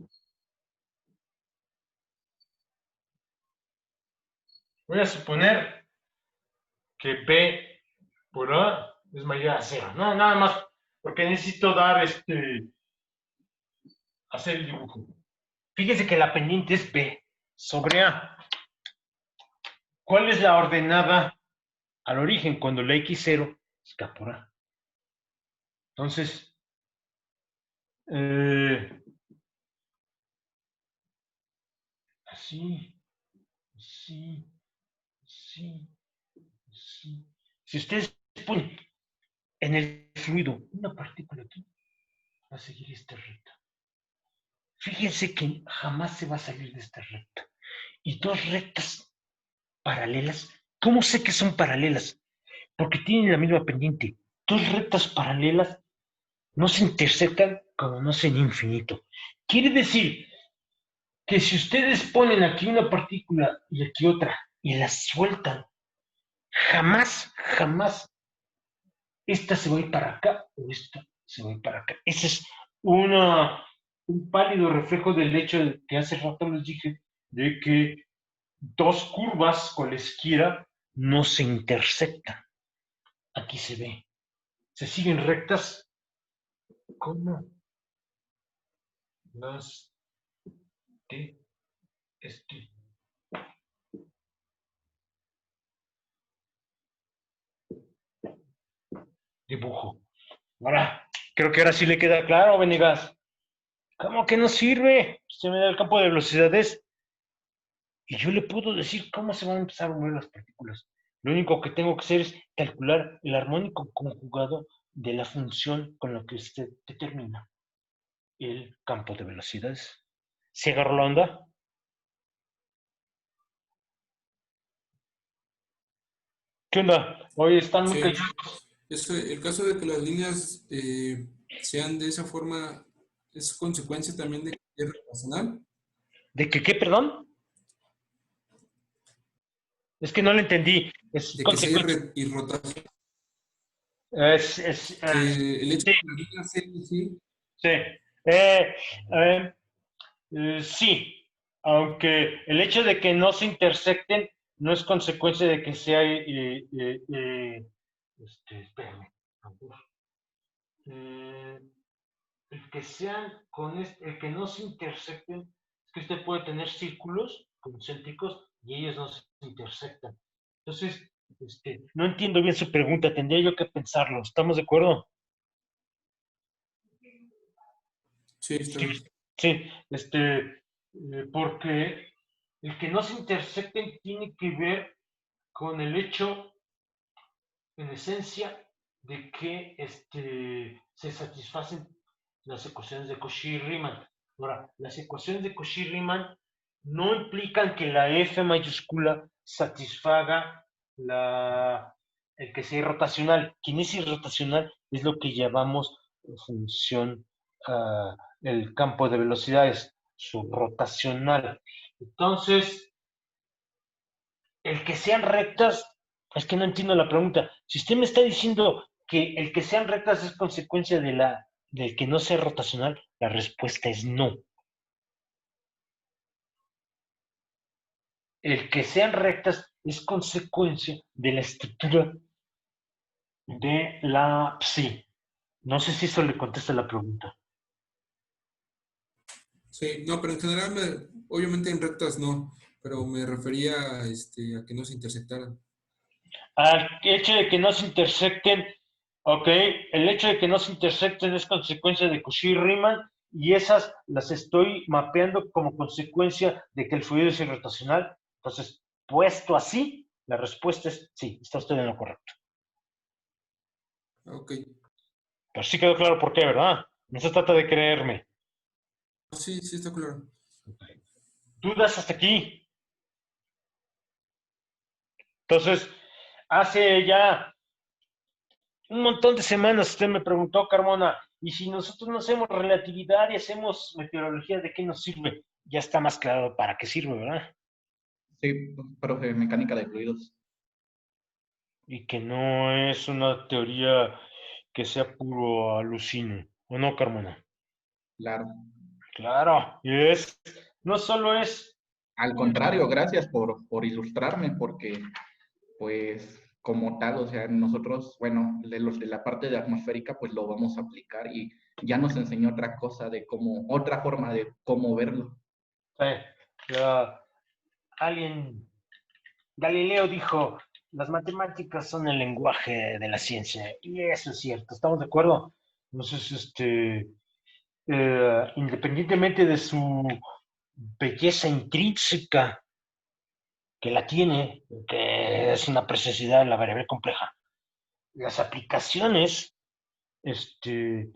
Voy a suponer que P por A es mayor a 0. No, nada más, porque necesito dar hacer el dibujo. Fíjense que la pendiente es B sobre A. ¿Cuál es la ordenada al origen cuando la X0 está por A? Entonces, así, así, así, así. Si ustedes ponen en el fluido una partícula aquí, va a seguir esta recta. Fíjense que jamás se va a salir de esta recta. Y dos rectas paralelas, ¿cómo sé que son paralelas? Porque tienen la misma pendiente. Dos rectas paralelas no se intersectan como no se en infinito. Quiere decir que si ustedes ponen aquí una partícula y aquí otra y las sueltan, jamás, jamás esta se va a ir para acá o esta se va a ir para acá. Ese es un pálido reflejo del hecho de que hace rato les dije de que dos curvas cualesquiera no se intersectan. Aquí se ve. Se siguen rectas como las de este dibujo. Ahora, creo que ahora sí le queda claro, Venegas. ¿Cómo que no sirve? Se me da el campo de velocidades y yo le puedo decir cómo se van a empezar a mover las partículas. Lo único que tengo que hacer es calcular el armónico conjugado de la función con la que usted determina el campo de velocidades. ¿Se agarró la onda? ¿Qué onda? Hoy están muy Sí. callados. El caso de que las líneas sean de esa forma es consecuencia también de que es rotacional. ¿De que qué, perdón? Es que no lo entendí. Es De que sea consecuencia. irrotacional. Que El hecho sí, de que las líneas sean así, sí. Sí, aunque el hecho de que no se intersecten no es consecuencia de que sea, espérame, el que sean el que no se intersecten, es que usted puede tener círculos concéntricos y ellos no se intersectan. Entonces, no entiendo bien su pregunta, tendría yo que pensarlo. ¿Estamos de acuerdo? sí, está bien. Sí, porque El que no se intersecten tiene que ver con el hecho, en esencia, de que se satisfacen las ecuaciones de Cauchy y Riemann. Ahora, las ecuaciones de Cauchy y Riemann no implican que la F mayúscula satisfaga el que sea irrotacional. Quien es irrotacional es lo que llamamos función, el campo de velocidades, su rotacional. Entonces, el que sean rectas, es que no entiendo la pregunta. Si usted me está diciendo que el que sean rectas es consecuencia del que no sea rotacional, la respuesta es no. El que sean rectas es consecuencia de la estructura de la psi. No sé si eso le contesta la pregunta. Sí, no, pero en general, obviamente en rectas no, pero me refería a que no se intersectaran. Al hecho de que no se intersecten, ok, el hecho de que no se intersecten es consecuencia de Cauchy y Riemann, y esas las estoy mapeando como consecuencia de que el fluido es irrotacional. Entonces, puesto así, la respuesta es sí, está usted en lo correcto. Ok. Pero sí quedó claro por qué, ¿verdad? No se trata de creerme. Sí, sí está claro. ¿Dudas hasta aquí? Entonces, hace ya un montón de semanas usted me preguntó, Carmona, y si nosotros no hacemos relatividad y hacemos meteorología, ¿de qué nos sirve? Ya está más claro para qué sirve, ¿verdad? Sí, profe, mecánica de fluidos. Y que no es una teoría que sea puro alucine, ¿o no, Carmona? Claro. Claro, no solo es Al contrario, gracias por ilustrarme, porque pues como tal, o sea, nosotros, bueno, de los de la parte de atmosférica, pues lo vamos a aplicar y ya nos enseñó otra cosa de cómo, otra forma de cómo verlo. ya, alguien, Galileo dijo, las matemáticas son el lenguaje de la ciencia, y eso es cierto, ¿estamos de acuerdo? Entonces, independientemente de su belleza intrínseca, que la tiene, que es una preciosidad en la variable compleja, las aplicaciones este,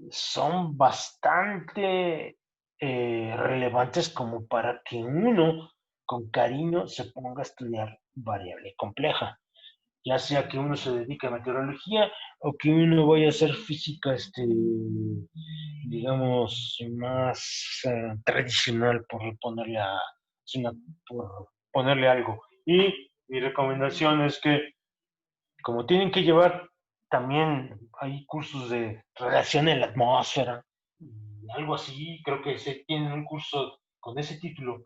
son bastante relevantes como para que uno con cariño se ponga a estudiar variable compleja, ya sea que uno se dedique a meteorología o que uno vaya a hacer física, digamos, más tradicional, por ponerle algo. Y mi recomendación es que, como tienen que llevar, también hay cursos de radiación en la atmósfera, algo así, creo que se tienen un curso con ese título,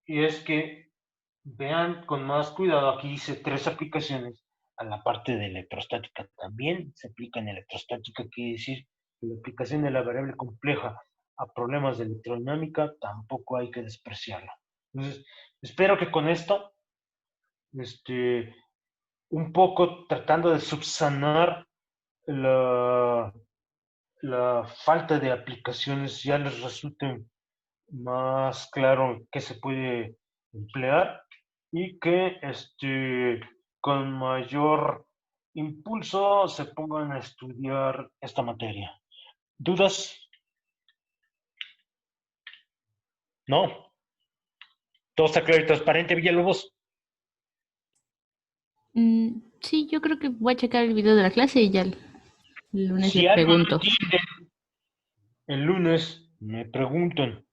y es que vean con más cuidado, aquí dice 3 aplicaciones a la parte de electrostática. También se aplica en electrostática, quiere decir que la aplicación de la variable compleja a problemas de electrodinámica tampoco hay que despreciarla. Entonces, espero que con esto, este, un poco tratando de subsanar la, la falta de aplicaciones, ya les resulte más claro qué se puede emplear y que con mayor impulso se pongan a estudiar esta materia. ¿Dudas? ¿No? ¿Todo está claro y transparente, Villalobos? Sí, yo creo que voy a checar el video de la clase y ya el lunes Si le algo no pregunto. entienden, el lunes me preguntan.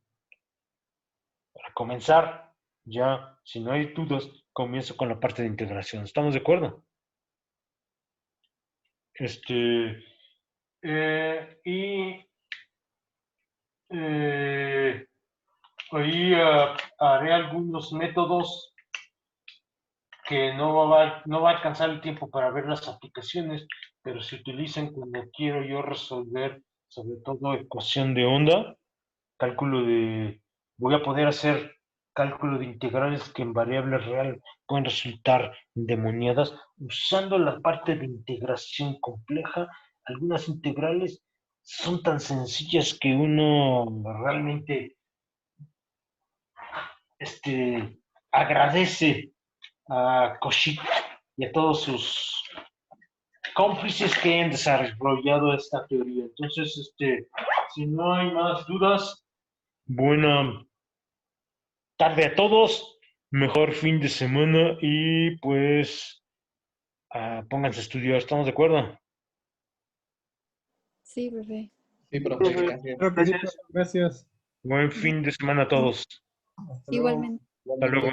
Para comenzar, ya, si no hay dudas, comienzo con la parte de integración. ¿Estamos de acuerdo? Y eh, ahí haré algunos métodos que no va a alcanzar el tiempo para ver las aplicaciones, pero se utilizan cuando quiero yo resolver, sobre todo ecuación de onda, voy a poder hacer cálculo de integrales que en variable real pueden resultar endemoniadas, usando la parte de integración compleja. Algunas integrales son tan sencillas que uno realmente agradece a Koshik y a todos sus cómplices que han desarrollado esta teoría. Entonces, si no hay más dudas, buena tarde a todos, mejor fin de semana y pues pónganse a estudiar, ¿estamos de acuerdo? Sí, profe. Sí, profe, gracias. Claro que sí, profe, gracias. Buen fin de semana a todos. Hasta luego. Igualmente. Hasta luego.